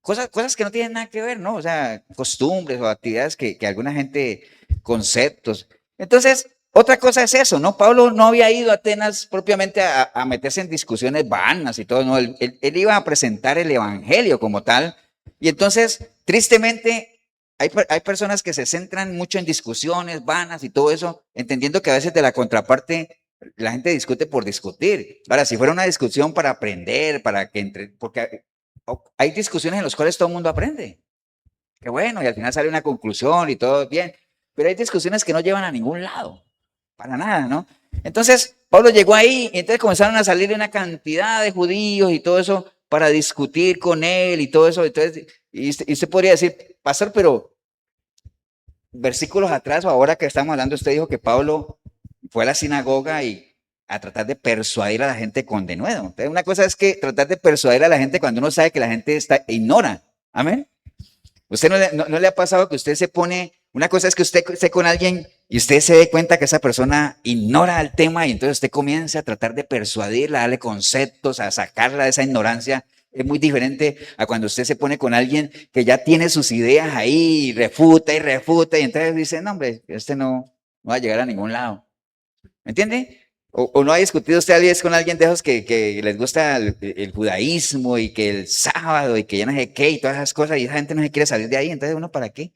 cosas que no tienen nada que ver, ¿no? O sea, costumbres o actividades que alguna gente, conceptos. Entonces, otra cosa es eso, ¿no? Pablo no había ido a Atenas propiamente a meterse en discusiones vanas y todo, ¿no? Él iba a presentar el evangelio como tal. Y entonces, tristemente, hay personas que se centran mucho en discusiones vanas y todo eso, entendiendo que a veces de la contraparte la gente discute por discutir. Ahora, si fuera una discusión para aprender, porque hay discusiones en las cuales todo el mundo aprende. Qué bueno, y al final sale una conclusión y todo bien. Pero hay discusiones que no llevan a ningún lado, para nada, ¿no? Entonces, Pablo llegó ahí y entonces comenzaron a salir una cantidad de judíos y todo eso para discutir con él y todo eso. Entonces, y usted podría decir, pastor, pero versículos atrás o ahora que estamos hablando, usted dijo que Pablo fue a la sinagoga y a tratar de persuadir a la gente con denuedo. Entonces, una cosa es que tratar de persuadir a la gente cuando uno sabe que la gente ignora. Amén. ¿Usted no le ha pasado que usted se pone, una cosa es que usted esté con alguien y usted se dé cuenta que esa persona ignora el tema y entonces usted comienza a tratar de persuadirla, a darle conceptos, a sacarla de esa ignorancia Es muy diferente a cuando usted se pone con alguien que ya tiene sus ideas ahí, y refuta, y entonces dice, no, hombre, este no va a llegar a ningún lado. ¿Me entiende? O no ha discutido usted a veces con alguien de esos que les gusta el judaísmo y que el sábado y que ya no sé qué y todas esas cosas y esa gente no se quiere salir de ahí, entonces uno para qué?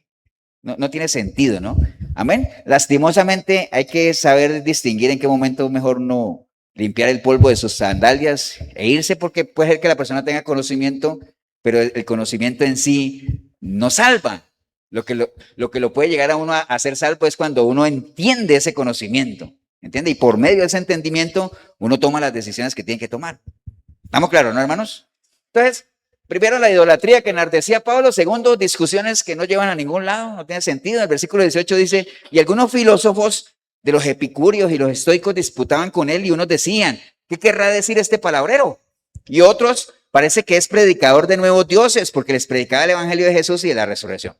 No tiene sentido, ¿no? Amén. Lastimosamente hay que saber distinguir en qué momento mejor no limpiar el polvo de sus sandalias e irse porque puede ser que la persona tenga conocimiento, pero el conocimiento en sí no salva. Lo que lo puede llegar a uno a ser salvo es cuando uno entiende ese conocimiento, ¿entiende? Y por medio de ese entendimiento uno toma las decisiones que tiene que tomar. ¿Estamos claros, no, hermanos? Entonces, primero, la idolatría que enardecía a Pablo. Segundo, discusiones que no llevan a ningún lado, no tiene sentido. El versículo 18 dice, y algunos filósofos de los epicúreos y los estoicos disputaban con él y unos decían, ¿qué querrá decir este palabrero? Y otros, parece que es predicador de nuevos dioses porque les predicaba el evangelio de Jesús y de la resurrección.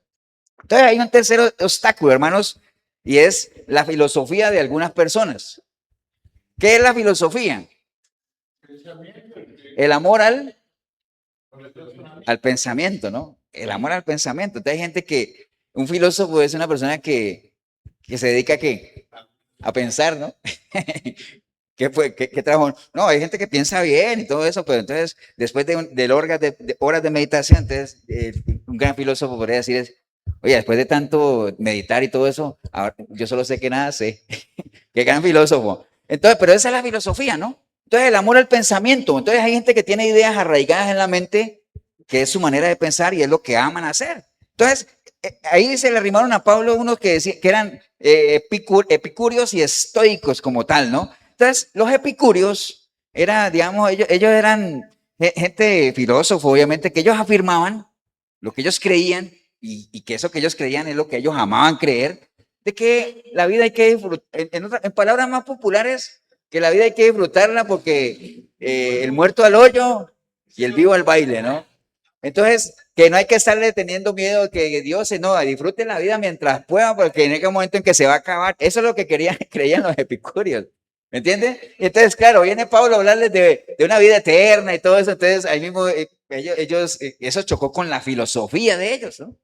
Entonces hay un tercer obstáculo, hermanos, y es la filosofía de algunas personas. ¿Qué es la filosofía? El amor al pensamiento, ¿no? El amor al pensamiento. Entonces hay gente que, un filósofo es una persona que se dedica a pensar, ¿no? ¿Qué trabajo? No, hay gente que piensa bien y todo eso, pero entonces después de horas de meditación, entonces un gran filósofo podría decir es, oye, después de tanto meditar y todo eso, ahora, yo solo sé que nada sé. Qué gran filósofo. Entonces, pero esa es la filosofía, ¿no? Entonces, el amor al pensamiento. Entonces, hay gente que tiene ideas arraigadas en la mente, que es su manera de pensar y es lo que aman hacer. Entonces, ahí se le arrimaron a Pablo unos que eran epicúreos y estoicos como tal, ¿no? Entonces, los epicúreos digamos, ellos eran gente filósofo, obviamente, que ellos afirmaban lo que ellos creían y que eso que ellos creían es lo que ellos amaban creer, de que la vida hay que disfrutar, en palabras más populares, que la vida hay que disfrutarla porque el muerto al hoyo y el vivo al baile, ¿no? Entonces, que no hay que estarle teniendo miedo que Dios no, disfrute la vida mientras pueda, porque en el momento en que se va a acabar, eso es lo que creían los epicúreos. ¿Me entiendes? Entonces, claro, viene Pablo a hablarles de una vida eterna y todo eso, entonces ahí mismo eso chocó con la filosofía de ellos, ¿no?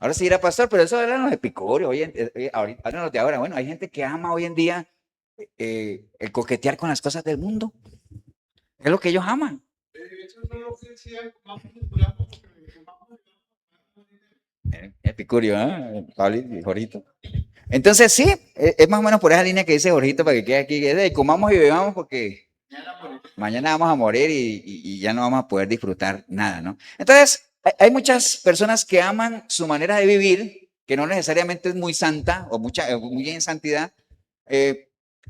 Ahora sí era pastor, pero eso eran los epicúreos, ahora los de ahora. Bueno, hay gente que ama hoy en día el coquetear con las cosas del mundo. Es lo que ellos aman. Epicurio, ¿eh? Pablo y Jorgito. Entonces sí, es más o menos por esa línea que dice Jorgito para que quede aquí, que es comamos y bebamos porque mañana vamos a morir y ya no vamos a poder disfrutar nada, ¿no? Entonces, hay muchas personas que aman su manera de vivir, que no necesariamente es muy santa o muy en santidad,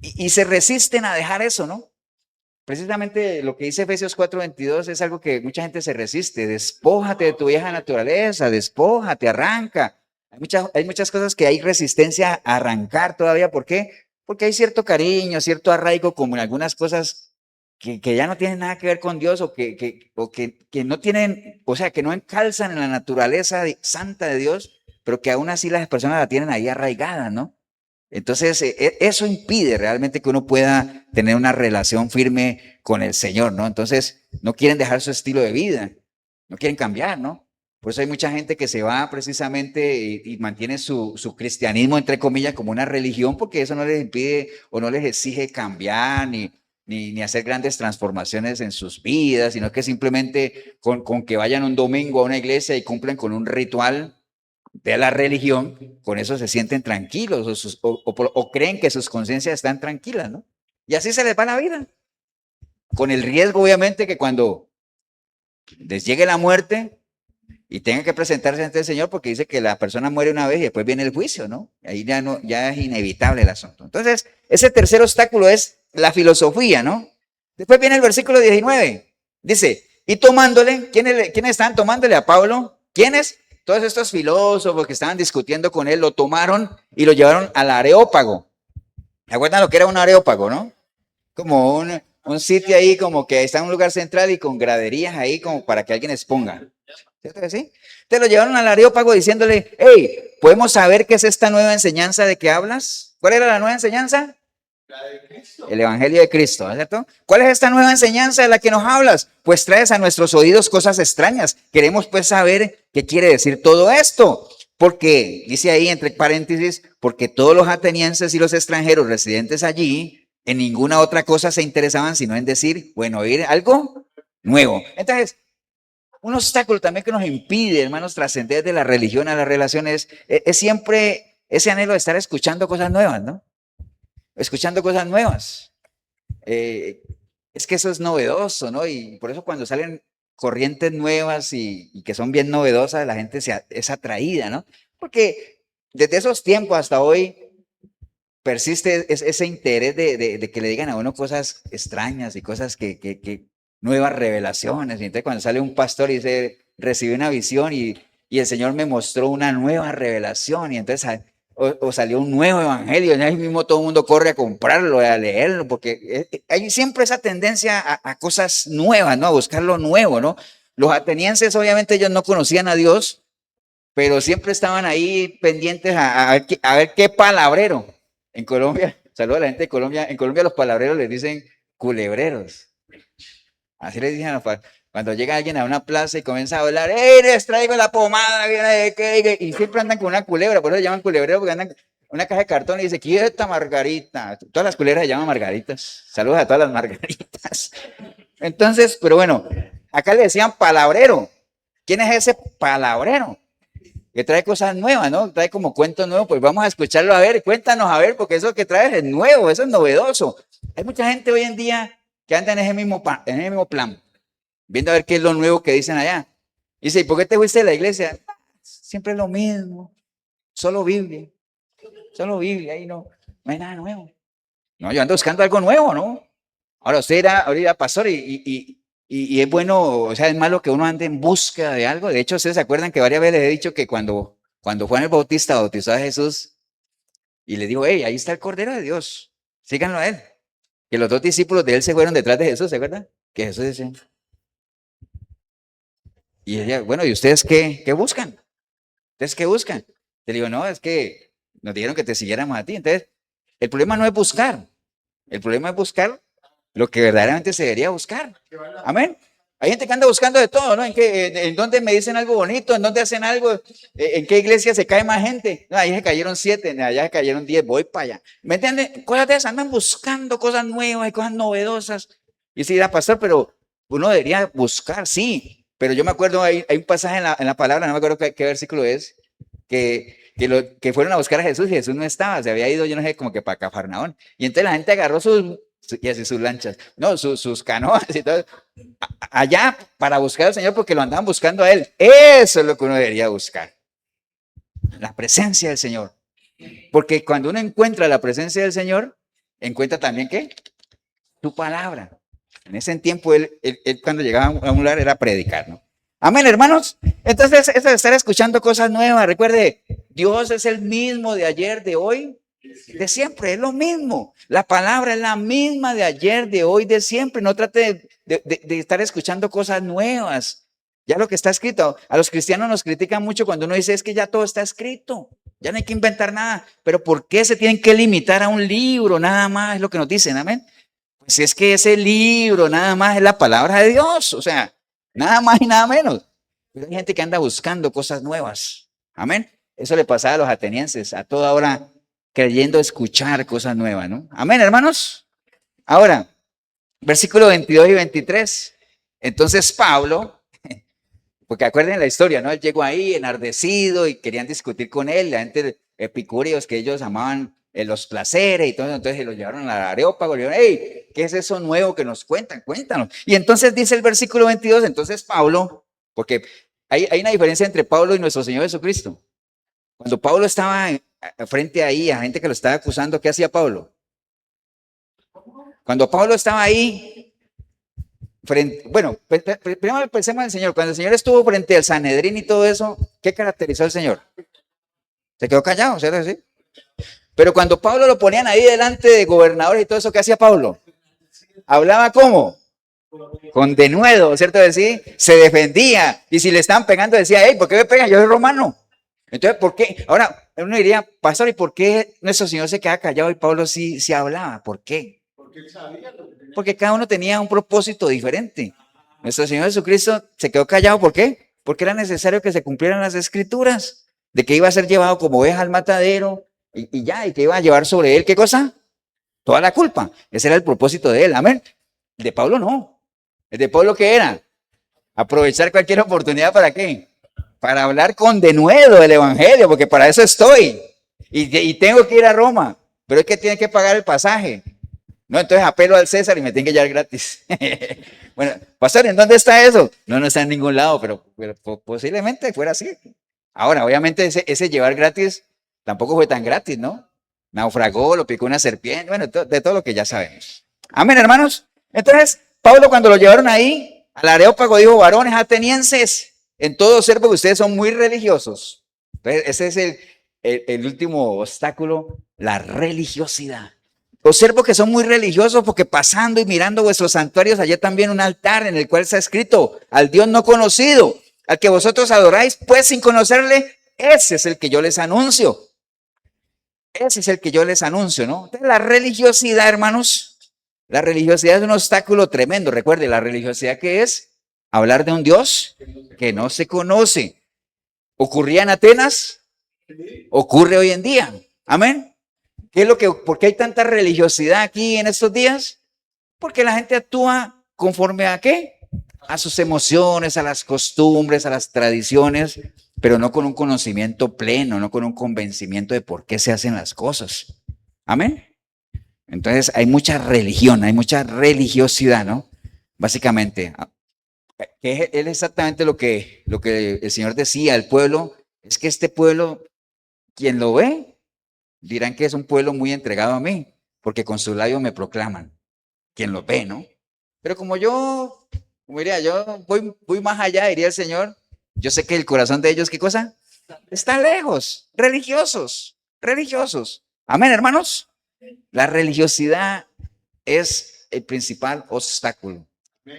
y se resisten a dejar eso, ¿no? Precisamente lo que dice Efesios 4:22 es algo que mucha gente se resiste. Despójate de tu vieja naturaleza, despójate, arranca. Hay muchas cosas que hay resistencia a arrancar todavía. ¿Por qué? Porque hay cierto cariño, cierto arraigo, como en algunas cosas que ya no tienen nada que ver con Dios o que no tienen, o sea, que no encalzan en la naturaleza santa de Dios, pero que aún así las personas la tienen ahí arraigada, ¿no? Entonces, eso impide realmente que uno pueda tener una relación firme con el Señor, ¿no? Entonces, no quieren dejar su estilo de vida, no quieren cambiar, ¿no? Por eso hay mucha gente que se va precisamente y mantiene su cristianismo, entre comillas, como una religión, porque eso no les impide o no les exige cambiar ni hacer grandes transformaciones en sus vidas, sino que simplemente con que vayan un domingo a una iglesia y cumplan con un ritual de la religión, con eso se sienten tranquilos o creen que sus conciencias están tranquilas, ¿no? Y así se les va la vida. Con el riesgo, obviamente, que cuando les llegue la muerte y tengan que presentarse ante el Señor, porque dice que la persona muere una vez y después viene el juicio, ¿no? Ahí ya es inevitable el asunto. Entonces, ese tercer obstáculo es la filosofía, ¿no? Después viene el versículo 19. Dice, y tomándole, ¿quiénes estaban tomándole a Pablo? ¿Quiénes? Todos estos filósofos que estaban discutiendo con él lo tomaron y lo llevaron al Areópago. ¿Se acuerdan lo que era un Areópago, no? Como un sitio ahí como que está en un lugar central y con graderías ahí como para que alguien exponga. ¿Cierto que sí? Te lo llevaron al Areópago diciéndole, hey, ¿podemos saber qué es esta nueva enseñanza de que hablas? ¿Cuál era la nueva enseñanza? La de Cristo. El Evangelio de Cristo, ¿cierto? ¿Cuál es esta nueva enseñanza de la que nos hablas? pues traes a nuestros oídos cosas extrañas. Queremos pues saber qué quiere decir todo esto. Porque, dice ahí entre paréntesis, porque todos los atenienses y los extranjeros residentes allí en ninguna otra cosa se interesaban sino en decir, bueno, oír algo nuevo. Entonces, un obstáculo también que nos impide, hermanos, trascender de la religión a las relaciones es siempre ese anhelo de estar escuchando cosas nuevas, ¿no? Escuchando cosas nuevas. Es que eso es novedoso, ¿no? Y por eso cuando salen corrientes nuevas y que son bien novedosas, la gente es atraída, ¿no? Porque desde esos tiempos hasta hoy persiste ese interés de que le digan a uno cosas extrañas y cosas que nuevas revelaciones. Y entonces cuando sale un pastor y dice, recibí una visión y el Señor me mostró una nueva revelación y entonces o salió un nuevo evangelio, y ahí mismo todo el mundo corre a comprarlo, a leerlo, porque hay siempre esa tendencia a cosas nuevas, ¿no? A buscar lo nuevo, ¿no? Los atenienses, obviamente, ellos no conocían a Dios, pero siempre estaban ahí pendientes a ver qué palabrero. En Colombia, saludos a la gente de Colombia, en Colombia los palabreros les dicen culebreros. Así les dicen cuando llega alguien a una plaza y comienza a hablar, ¡hey, les traigo la pomada! Y siempre andan con una culebra, por eso se llaman culebreros, porque andan con una caja de cartón y dice, quieta Margarita. Todas las culebras se llaman Margaritas. Saludos a todas las Margaritas. Entonces, pero bueno, acá le decían palabrero. ¿Quién es ese palabrero? Que trae cosas nuevas, ¿no? Trae como cuentos nuevos, pues vamos a escucharlo a ver, cuéntanos a ver, porque eso que traes es nuevo, eso es novedoso. Hay mucha gente hoy en día que anda en ese mismo plan, viendo a ver qué es lo nuevo que dicen allá. Y dice, ¿y por qué te fuiste de la iglesia? Siempre es lo mismo, solo Biblia, ahí no hay nada nuevo. No, yo ando buscando algo nuevo, ¿no? Ahora usted era ahorita pastor y es bueno, o sea, es malo que uno ande en búsqueda de algo. De hecho, ustedes se acuerdan que varias veces les he dicho que cuando Juan el Bautista bautizó a Jesús y le dijo, hey, ahí está el Cordero de Dios, síganlo a él. Que los dos discípulos de él se fueron detrás de Jesús, ¿se acuerdan? Que Jesús decía. Y ella, bueno, ¿y ustedes qué buscan? ¿Ustedes qué buscan? Le digo, no, es que nos dijeron que te siguiéramos a ti. Entonces, el problema no es buscar, el problema es buscar lo que verdaderamente se debería buscar. Amén. Hay gente que anda buscando de todo, ¿no? ¿En dónde me dicen algo bonito? ¿En dónde hacen algo? ¿En qué iglesia se cae más gente? No, ahí se cayeron 7, allá se cayeron 10, voy para allá. ¿Me entienden? Cosas de esas, andan buscando cosas nuevas y cosas novedosas. Y sí, pastor, pero uno debería buscar, sí. Pero yo me acuerdo, hay un pasaje en la palabra, no me acuerdo qué versículo es, que fueron a buscar a Jesús y Jesús no estaba, se había ido, yo no sé, como que para Cafarnaón. Y entonces la gente agarró sus lanchas, no, sus canoas y todo, allá para buscar al Señor porque lo andaban buscando a Él. Eso es lo que uno debería buscar, la presencia del Señor. Porque cuando uno encuentra la presencia del Señor, encuentra también, ¿qué? Su palabra. En ese tiempo, él cuando llegaba a un lugar era predicar, ¿no? Amén, hermanos. Entonces, eso de estar escuchando cosas nuevas, recuerde, Dios es el mismo de ayer, de hoy, de siempre, es lo mismo. La palabra es la misma de ayer, de hoy, de siempre. No trate de estar escuchando cosas nuevas. Ya lo que está escrito, a los cristianos nos critican mucho cuando uno dice es que ya todo está escrito, ya no hay que inventar nada. Pero ¿por qué se tienen que limitar a un libro? Nada más es lo que nos dicen, amén. Pues es que ese libro nada más es la palabra de Dios, o sea, nada más y nada menos. Pero hay gente que anda buscando cosas nuevas, amén. Eso le pasaba a los atenienses, a toda hora creyendo escuchar cosas nuevas, ¿no? Amén, hermanos. Ahora, versículo 22 y 23. Entonces Pablo, porque acuerden la historia, ¿no? Él llegó ahí enardecido y querían discutir con él, la gente epicúreos que ellos amaban los placeres y todo, entonces los llevaron al Areópago, le dijeron, hey, ¿qué es eso nuevo que nos cuentan? Cuéntanos. Y entonces dice el versículo 22, entonces Pablo, porque hay una diferencia entre Pablo y nuestro Señor Jesucristo. Cuando Pablo estaba frente ahí a gente que lo estaba acusando, ¿qué hacía Pablo? Cuando Pablo estaba ahí, bueno, primero pensemos en el Señor. Cuando el Señor estuvo frente al Sanedrín y todo eso, ¿qué caracterizó al Señor? Se quedó callado, ¿cierto? ¿Sí? Pero cuando Pablo lo ponían ahí delante de gobernadores y todo eso, ¿qué hacía Pablo? Hablaba ¿cómo? Con denuedo, ¿cierto? Sí, se defendía. Y si le estaban pegando, decía, hey, ¿por qué me pegan? Yo soy romano. Entonces, ¿por qué? Ahora, uno diría, pastor, ¿y por qué nuestro Señor se queda callado y Pablo sí hablaba? ¿Por qué? Porque él sabía lo que tenía. Porque cada uno tenía un propósito diferente. Nuestro Señor Jesucristo se quedó callado. ¿Por qué? Porque era necesario que se cumplieran las escrituras, de que iba a ser llevado como oveja al matadero y ya, y que iba a llevar sobre él, ¿qué cosa? Toda la culpa. Ese era el propósito de él, amén. El de Pablo no. El de Pablo, ¿qué era? Aprovechar cualquier oportunidad, ¿para qué? Para hablar con denuedo el evangelio, porque para eso estoy. Y tengo que ir a Roma, pero es que tiene que pagar el pasaje. No, entonces apelo al César y me tienen que llevar gratis. Bueno, pastor, ¿en dónde está eso? No, no está en ningún lado, pero posiblemente fuera así. Ahora, obviamente ese llevar gratis tampoco fue tan gratis, ¿no? Naufragó, lo picó una serpiente, bueno, de todo lo que ya sabemos. Amén, hermanos. Entonces, Pablo cuando lo llevaron ahí al Areópago dijo: varones atenienses, en todo ser, porque ustedes son muy religiosos. Entonces, ese es el último obstáculo, la religiosidad. Observo que son muy religiosos porque pasando y mirando vuestros santuarios, allá también un altar en el cual está escrito: al Dios no conocido, al que vosotros adoráis, pues sin conocerle, ese es el que yo les anuncio. Ese es el que yo les anuncio, ¿no? Entonces, la religiosidad, hermanos, la religiosidad es un obstáculo tremendo. Recuerde, la religiosidad, ¿qué es? Hablar de un Dios que no se conoce. ¿Ocurría en Atenas? Ocurre hoy en día. Amén. ¿Qué es por qué hay tanta religiosidad aquí en estos días? Porque la gente actúa conforme a ¿qué? A sus emociones, a las costumbres, a las tradiciones, pero no con un conocimiento pleno, no con un convencimiento de por qué se hacen las cosas. Amén. Entonces hay mucha religión, hay mucha religiosidad, ¿no? Básicamente, que es exactamente lo que el Señor decía al pueblo, es que este pueblo, quien lo ve, dirán que es un pueblo muy entregado a mí, porque con su labio me proclaman. Quien lo ve, ¿no? Pero como diría, yo voy más allá, diría el Señor. Yo sé que el corazón de ellos, ¿qué cosa? Está lejos, religiosos. Amén, hermanos. La religiosidad es el principal obstáculo.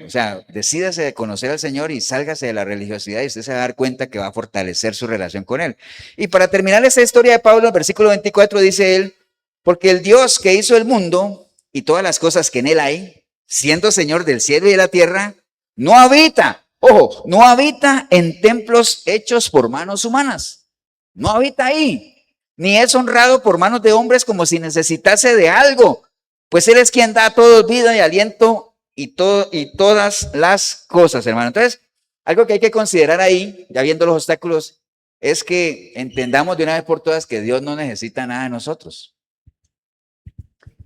O sea, decídase de conocer al Señor y sálgase de la religiosidad y usted se va a dar cuenta que va a fortalecer su relación con Él. Y para terminar esa historia de Pablo, en versículo 24 dice él: porque el Dios que hizo el mundo y todas las cosas que en él hay, siendo Señor del cielo y de la tierra, no habita, ojo, no habita en templos hechos por manos humanas. No habita ahí, ni es honrado por manos de hombres como si necesitase de algo, pues Él es quien da a todos vida y aliento y todas las cosas, hermano. Entonces, algo que hay que considerar ahí, ya viendo los obstáculos, es que entendamos de una vez por todas que Dios no necesita nada de nosotros.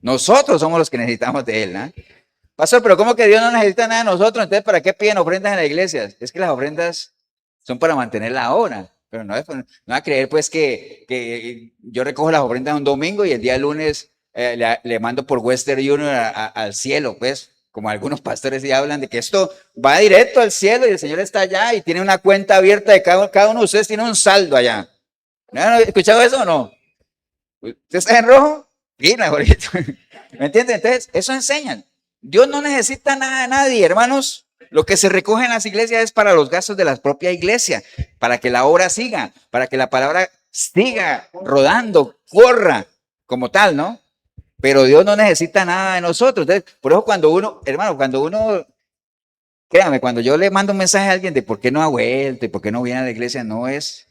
Nosotros somos los que necesitamos de Él, ¿no? Pastor, pero ¿cómo que Dios no necesita nada de nosotros? Entonces, ¿para qué piden ofrendas en la iglesia? Es que las ofrendas son para mantener la obra. Pero no va a creer pues que yo recojo las ofrendas un domingo y el día lunes le mando por Western Union al cielo, pues, como algunos pastores sí hablan de que esto va directo al cielo y el Señor está allá y tiene una cuenta abierta de cada uno de ustedes tiene un saldo allá. ¿No han escuchado eso o no? ¿Usted está en rojo? Mira, ahorita. ¿Me entienden? Entonces, eso enseñan. Dios no necesita nada de nadie, hermanos. Lo que se recoge en las iglesias es para los gastos de la propia iglesia, para que la obra siga, para que la palabra siga rodando, corra como tal, ¿no? Pero Dios no necesita nada de nosotros. Entonces, por eso cuando uno, hermano, créame, cuando yo le mando un mensaje a alguien de por qué no ha vuelto y por qué no viene a la iglesia, no es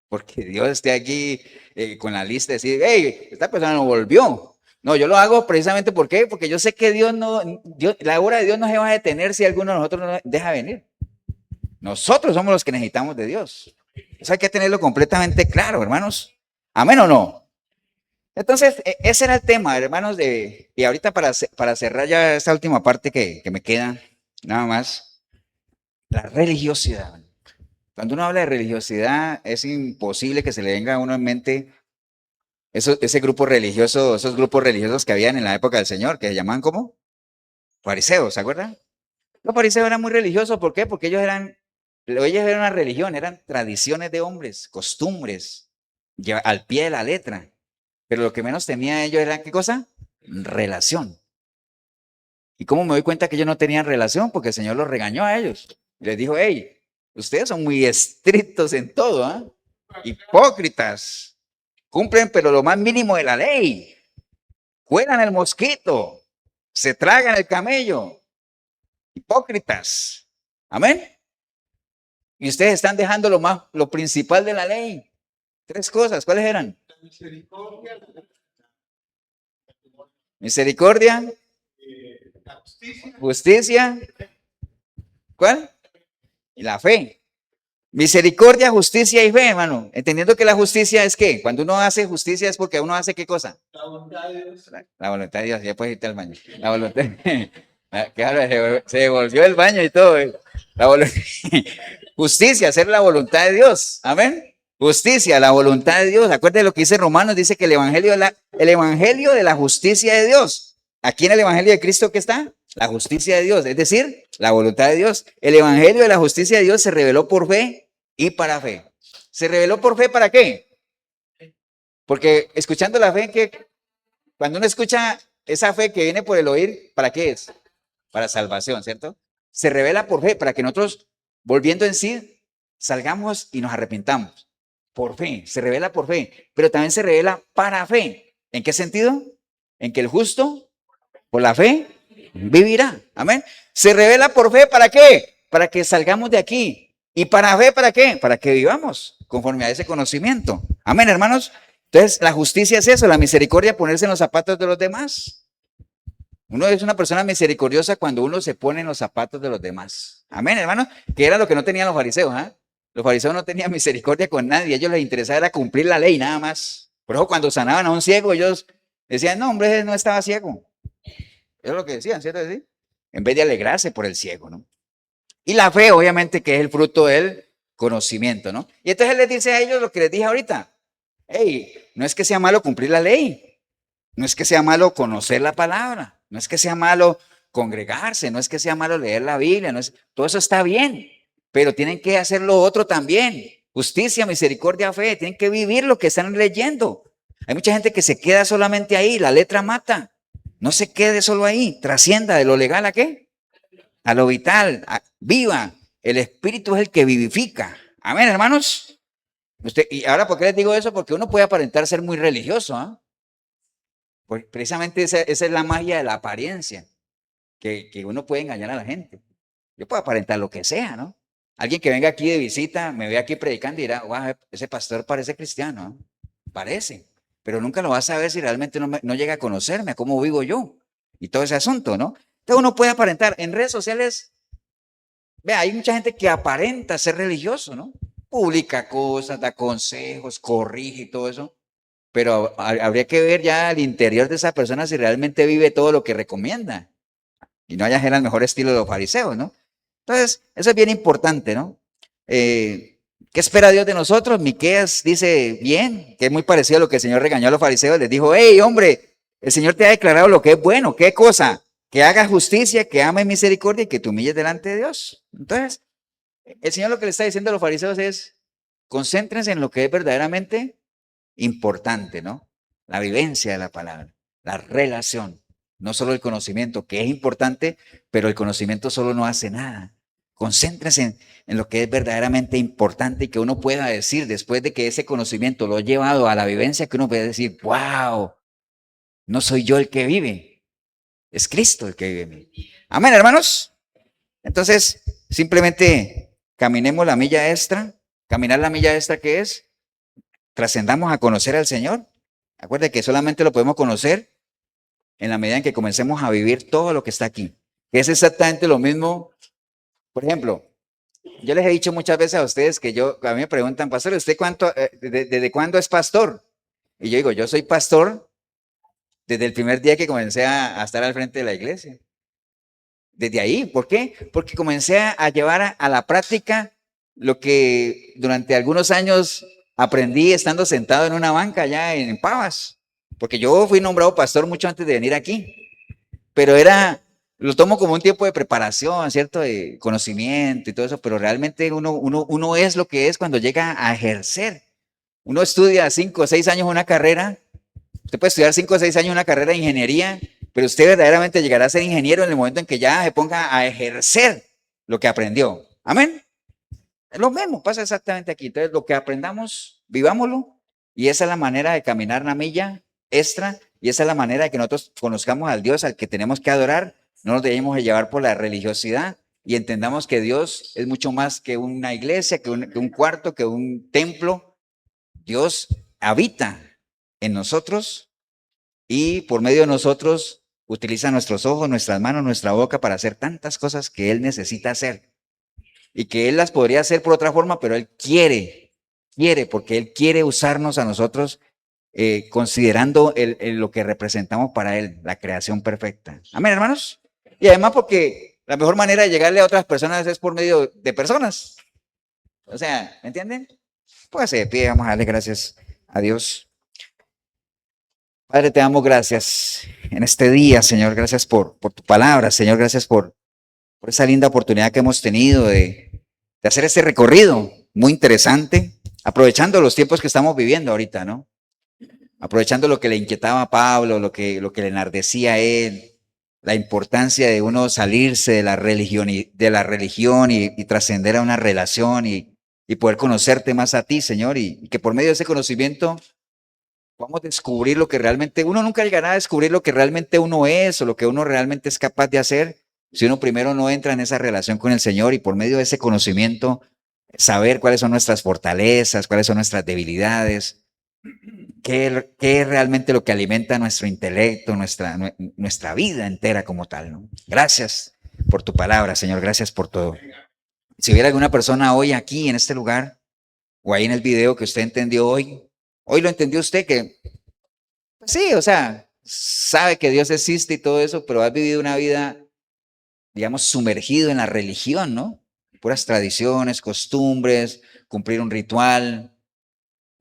porque Dios esté aquí con la lista de decir: hey, esta persona no volvió. No, yo lo hago precisamente ¿por qué? Porque yo sé que la obra de Dios no se va a detener si alguno de nosotros no deja venir. Nosotros somos los que necesitamos de Dios. Eso hay que tenerlo completamente claro, hermanos. ¿Amén o no? Entonces, ese era el tema, hermanos, y ahorita para cerrar ya esta última parte que me queda, nada más, la religiosidad. Cuando uno habla de religiosidad, es imposible que se le venga a uno en mente ese grupo religioso, esos grupos religiosos que habían en la época del Señor, que se llamaban ¿cómo? Fariseos, ¿se acuerdan? Los fariseos eran muy religiosos, ¿por qué? Porque ellos eran una religión, eran tradiciones de hombres, costumbres, al pie de la letra. Pero lo que menos temían ellos era, ¿qué cosa? Relación. ¿Y cómo me doy cuenta que ellos no tenían relación? Porque el Señor los regañó a ellos. Y les dijo: hey, ustedes son muy estrictos en todo, ¿eh? Hipócritas. Cumplen pero lo más mínimo de la ley. Cuelan el mosquito. Se tragan el camello. Hipócritas. Amén. Y ustedes están dejando lo principal de la ley. 3 cosas, ¿cuáles eran? La misericordia, Misericordia, la justicia, justicia, ¿cuál? Y la fe. Misericordia, justicia y fe, hermano. Entendiendo que la justicia es ¿qué? Cuando uno hace justicia es porque uno hace ¿qué cosa? la voluntad de Dios. La voluntad de Dios. Ya puedes irte al baño. La voluntad. Claro, se devolvió el baño y todo. Justicia, hacer la voluntad de Dios. Amén. Justicia, la voluntad de Dios. Acuérdense lo que dice Romanos, dice que el evangelio de la justicia de Dios. Aquí en el evangelio de Cristo, ¿qué está? La justicia de Dios, es decir, la voluntad de Dios. El evangelio de la justicia de Dios se reveló por fe y para fe. ¿Se reveló por fe para qué? Porque escuchando la fe, que cuando uno escucha esa fe que viene por el oír, ¿para qué es? Para salvación, ¿cierto? Se revela por fe, para que nosotros, volviendo en sí, salgamos y nos arrepintamos. Por fe, se revela por fe, pero también se revela para fe. ¿En qué sentido? En que el justo, por la fe, vivirá. Amén. Se revela por fe, ¿para qué? Para que salgamos de aquí. ¿Y para fe, para qué? Para que vivamos conforme a ese conocimiento. Amén, hermanos. Entonces, la justicia es eso, la misericordia, ponerse en los zapatos de los demás. Uno es una persona misericordiosa cuando uno se pone en los zapatos de los demás. Amén, hermanos. Que era lo que no tenían los fariseos. ¿Eh? Los fariseos no tenían misericordia con nadie. A ellos les interesaba era cumplir la ley, nada más. Por eso cuando sanaban a un ciego, ellos decían, no, hombre, no estaba ciego. Eso es lo que decían, ¿cierto? ¿Sí? En vez de alegrarse por el ciego, ¿no? Y la fe, obviamente, que es el fruto del conocimiento, ¿no? Y entonces él les dice a ellos lo que les dije ahorita. Hey, no es que sea malo cumplir la ley. No es que sea malo conocer la palabra. No es que sea malo congregarse. No es que sea malo leer la Biblia. No es, todo eso está bien. Pero tienen que hacer lo otro también. Justicia, misericordia, fe. Tienen que vivir lo que están leyendo. Hay mucha gente que se queda solamente ahí. La letra mata. No se quede solo ahí. Trascienda de lo legal a qué? A lo vital. Viva. El Espíritu es el que vivifica. Amén, hermanos. Y ahora, ¿por qué les digo eso? Porque uno puede aparentar ser muy religioso. ¿Ah? Pues precisamente esa es la magia de la apariencia. Que uno puede engañar a la gente. Yo puedo aparentar lo que sea, ¿no? Alguien que venga aquí de visita, me ve aquí predicando y dirá, wow, ese pastor parece cristiano. ¿No? Parece. Pero nunca lo va a saber si realmente no llega a conocerme, a cómo vivo yo. Y todo ese asunto, ¿no? Entonces uno puede aparentar. En redes sociales, vea, hay mucha gente que aparenta ser religioso, ¿no? Publica cosas, da consejos, corrige y todo eso. Pero habría que ver ya al interior de esa persona si realmente vive todo lo que recomienda. Y no haya el mejor estilo de los fariseos, ¿no? Entonces, eso es bien importante, ¿no? ¿Qué espera Dios de nosotros? Miqueas dice bien, que es muy parecido a lo que el Señor regañó a los fariseos. Les dijo, hey, hombre, el Señor te ha declarado lo que es bueno. ¿Qué cosa? Que hagas justicia, que ames misericordia y que te humilles delante de Dios. Entonces, el Señor lo que le está diciendo a los fariseos es, concéntrense en lo que es verdaderamente importante, ¿no? La vivencia de la palabra, la relación, no solo el conocimiento, que es importante, pero el conocimiento solo no hace nada. Concéntrense en lo que es verdaderamente importante y que uno pueda decir, después de que ese conocimiento lo ha llevado a la vivencia, que uno pueda decir, wow, no soy yo el que vive, es Cristo el que vive en mí. Amén, hermanos. Entonces, simplemente caminemos la milla extra. Caminar la milla extra, ¿qué es? Trascendamos a conocer al Señor. Acuérdense que solamente lo podemos conocer en la medida en que comencemos a vivir todo lo que está aquí. Que es exactamente lo mismo. Por ejemplo, yo les he dicho muchas veces a ustedes que a mí me preguntan, pastor, ¿usted desde cuándo es pastor? Y yo digo, yo soy pastor desde el primer día que comencé a estar al frente de la iglesia. Desde ahí, ¿por qué? Porque comencé a llevar a la práctica lo que durante algunos años aprendí estando sentado en una banca allá en Pavas. Porque yo fui nombrado pastor mucho antes de venir aquí. Pero lo tomo como un tiempo de preparación, ¿cierto? De conocimiento y todo eso, pero realmente uno es lo que es cuando llega a ejercer. Uno estudia 5 o 6 años una carrera, usted puede estudiar 5 o 6 años una carrera de ingeniería, pero usted verdaderamente llegará a ser ingeniero en el momento en que ya se ponga a ejercer lo que aprendió. Amén. Lo mismo pasa exactamente aquí. Entonces, lo que aprendamos, vivámoslo, y esa es la manera de caminar la milla extra, y esa es la manera de que nosotros conozcamos al Dios al que tenemos que adorar. No nos debemos llevar por la religiosidad, y entendamos que Dios es mucho más que una iglesia, que un cuarto, que un templo. Dios habita en nosotros y por medio de nosotros utiliza nuestros ojos, nuestras manos, nuestra boca para hacer tantas cosas que Él necesita hacer y que Él las podría hacer por otra forma, pero Él quiere, porque Él quiere usarnos a nosotros considerando lo que representamos para Él, la creación perfecta. Amén, hermanos. Y además porque la mejor manera de llegarle a otras personas es por medio de personas. O sea, ¿me entienden? Póngase de pie, vamos a darle gracias a Dios. Padre, te damos gracias en este día, Señor. Gracias por tu palabra, Señor. Gracias por esa linda oportunidad que hemos tenido de hacer este recorrido muy interesante, aprovechando los tiempos que estamos viviendo ahorita, ¿no? Aprovechando lo que le inquietaba a Pablo, lo que le enardecía a él, la importancia de uno salirse de la religión y trascender a una relación y poder conocerte más a ti, Señor, y que por medio de ese conocimiento vamos a descubrir lo que realmente, uno nunca llegará a descubrir lo que realmente uno es o lo que uno realmente es capaz de hacer si uno primero no entra en esa relación con el Señor y por medio de ese conocimiento saber cuáles son nuestras fortalezas, cuáles son nuestras debilidades, qué es realmente lo que alimenta nuestro intelecto, nuestra vida entera como tal, ¿no? Gracias por tu palabra, Señor, gracias por todo. Si hubiera alguna persona hoy aquí en este lugar o ahí en el video que usted entendió hoy lo entendió usted que, pues sí, o sea, sabe que Dios existe y todo eso, pero ha vivido una vida, digamos, sumergido en la religión, ¿no? Puras tradiciones, costumbres, cumplir un ritual,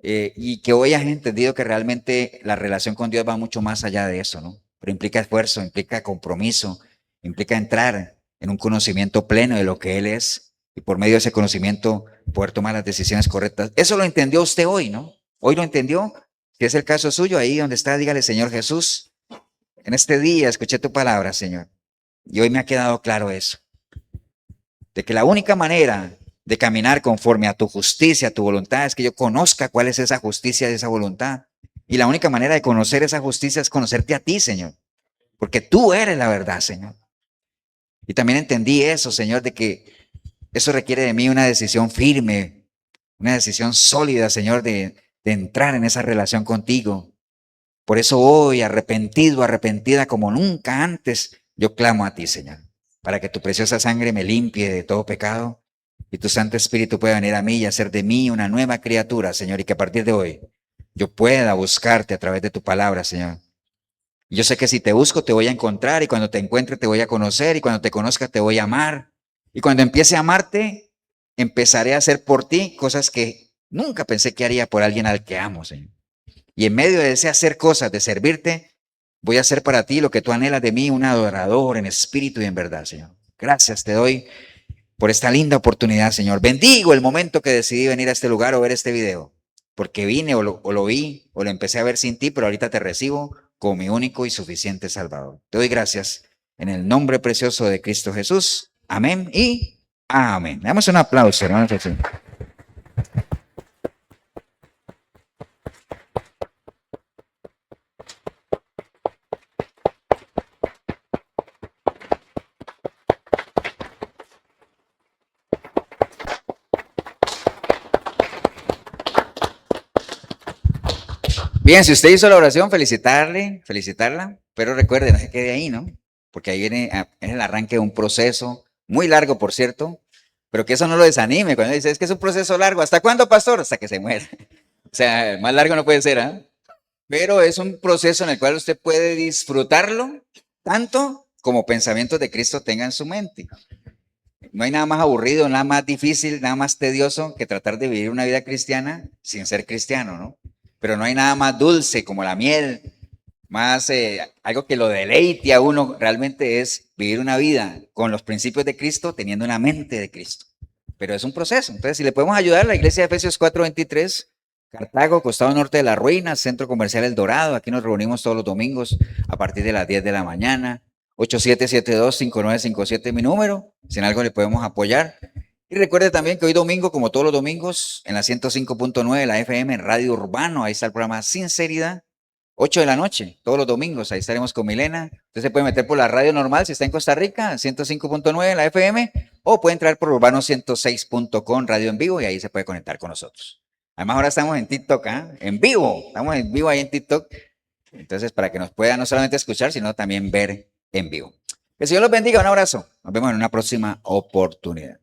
y que hoy has entendido que realmente la relación con Dios va mucho más allá de eso, ¿no? Pero implica esfuerzo, implica compromiso, implica entrar en un conocimiento pleno de lo que Él es y por medio de ese conocimiento poder tomar las decisiones correctas. Eso lo entendió usted hoy, ¿no? Hoy lo entendió. Si es el caso suyo, ahí donde está, dígale, Señor Jesús, en este día escuché tu palabra, Señor, y hoy me ha quedado claro eso, de que la única manera de caminar conforme a tu justicia, a tu voluntad, es que yo conozca cuál es esa justicia y esa voluntad. Y la única manera de conocer esa justicia es conocerte a ti, Señor, porque tú eres la verdad, Señor. Y también entendí eso, Señor, de que eso requiere de mí una decisión firme, una decisión sólida, Señor, de entrar en esa relación contigo. Por eso hoy, arrepentido, arrepentida como nunca antes, yo clamo a ti, Señor, para que tu preciosa sangre me limpie de todo pecado y tu Santo Espíritu pueda venir a mí y hacer de mí una nueva criatura, Señor, y que a partir de hoy yo pueda buscarte a través de tu palabra, Señor. Yo sé que si te busco te voy a encontrar y cuando te encuentre te voy a conocer y cuando te conozca te voy a amar. Y cuando empiece a amarte, empezaré a hacer por ti cosas que nunca pensé que haría por alguien al que amo, Señor. Y en medio de ese hacer cosas, de servirte, voy a hacer para ti lo que tú anhelas de mí, un adorador en espíritu y en verdad, Señor. Gracias te doy por esta linda oportunidad, Señor. Bendigo el momento que decidí venir a este lugar o ver este video, porque vine o lo vi o lo empecé a ver sin ti, pero ahorita te recibo como mi único y suficiente Salvador. Te doy gracias en el nombre precioso de Cristo Jesús. Amén y amén. Damos un aplauso, hermanos. Bien, si usted hizo la oración, felicitarla, pero recuerde, no se quede ahí, ¿no? Porque ahí viene es el arranque de un proceso, muy largo, por cierto, pero que eso no lo desanime. Cuando dice, es que es un proceso largo, ¿hasta cuándo, pastor? Hasta que se muera. O sea, más largo no puede ser, ¿ah? Pero es un proceso en el cual usted puede disfrutarlo tanto como pensamientos de Cristo tenga en su mente. No hay nada más aburrido, nada más difícil, nada más tedioso que tratar de vivir una vida cristiana sin ser cristiano, ¿no? Pero no hay nada más dulce como la miel, más algo que lo deleite a uno realmente es vivir una vida con los principios de Cristo, teniendo una mente de Cristo. Pero es un proceso. Entonces, si le podemos ayudar, la iglesia de Efesios 4:23, Cartago, costado norte de la ruina, Centro Comercial El Dorado. Aquí nos reunimos todos los domingos a partir de las 10 de la mañana. 8772-5957 mi número. Si en algo le podemos apoyar. Y recuerde también que hoy domingo, como todos los domingos, en la 105.9 de la FM, en Radio Urbano, ahí está el programa Sinceridad. 8 de la noche, todos los domingos, ahí estaremos con Milena. Usted se puede meter por la radio normal si está en Costa Rica, 105.9 en la FM, o puede entrar por urbano106.com, radio en vivo, y ahí se puede conectar con nosotros. Además, ahora estamos en TikTok, ¿ah? En vivo, estamos en vivo ahí en TikTok. Entonces, para que nos pueda no solamente escuchar, sino también ver en vivo. Que el Señor los bendiga, un abrazo. Nos vemos en una próxima oportunidad.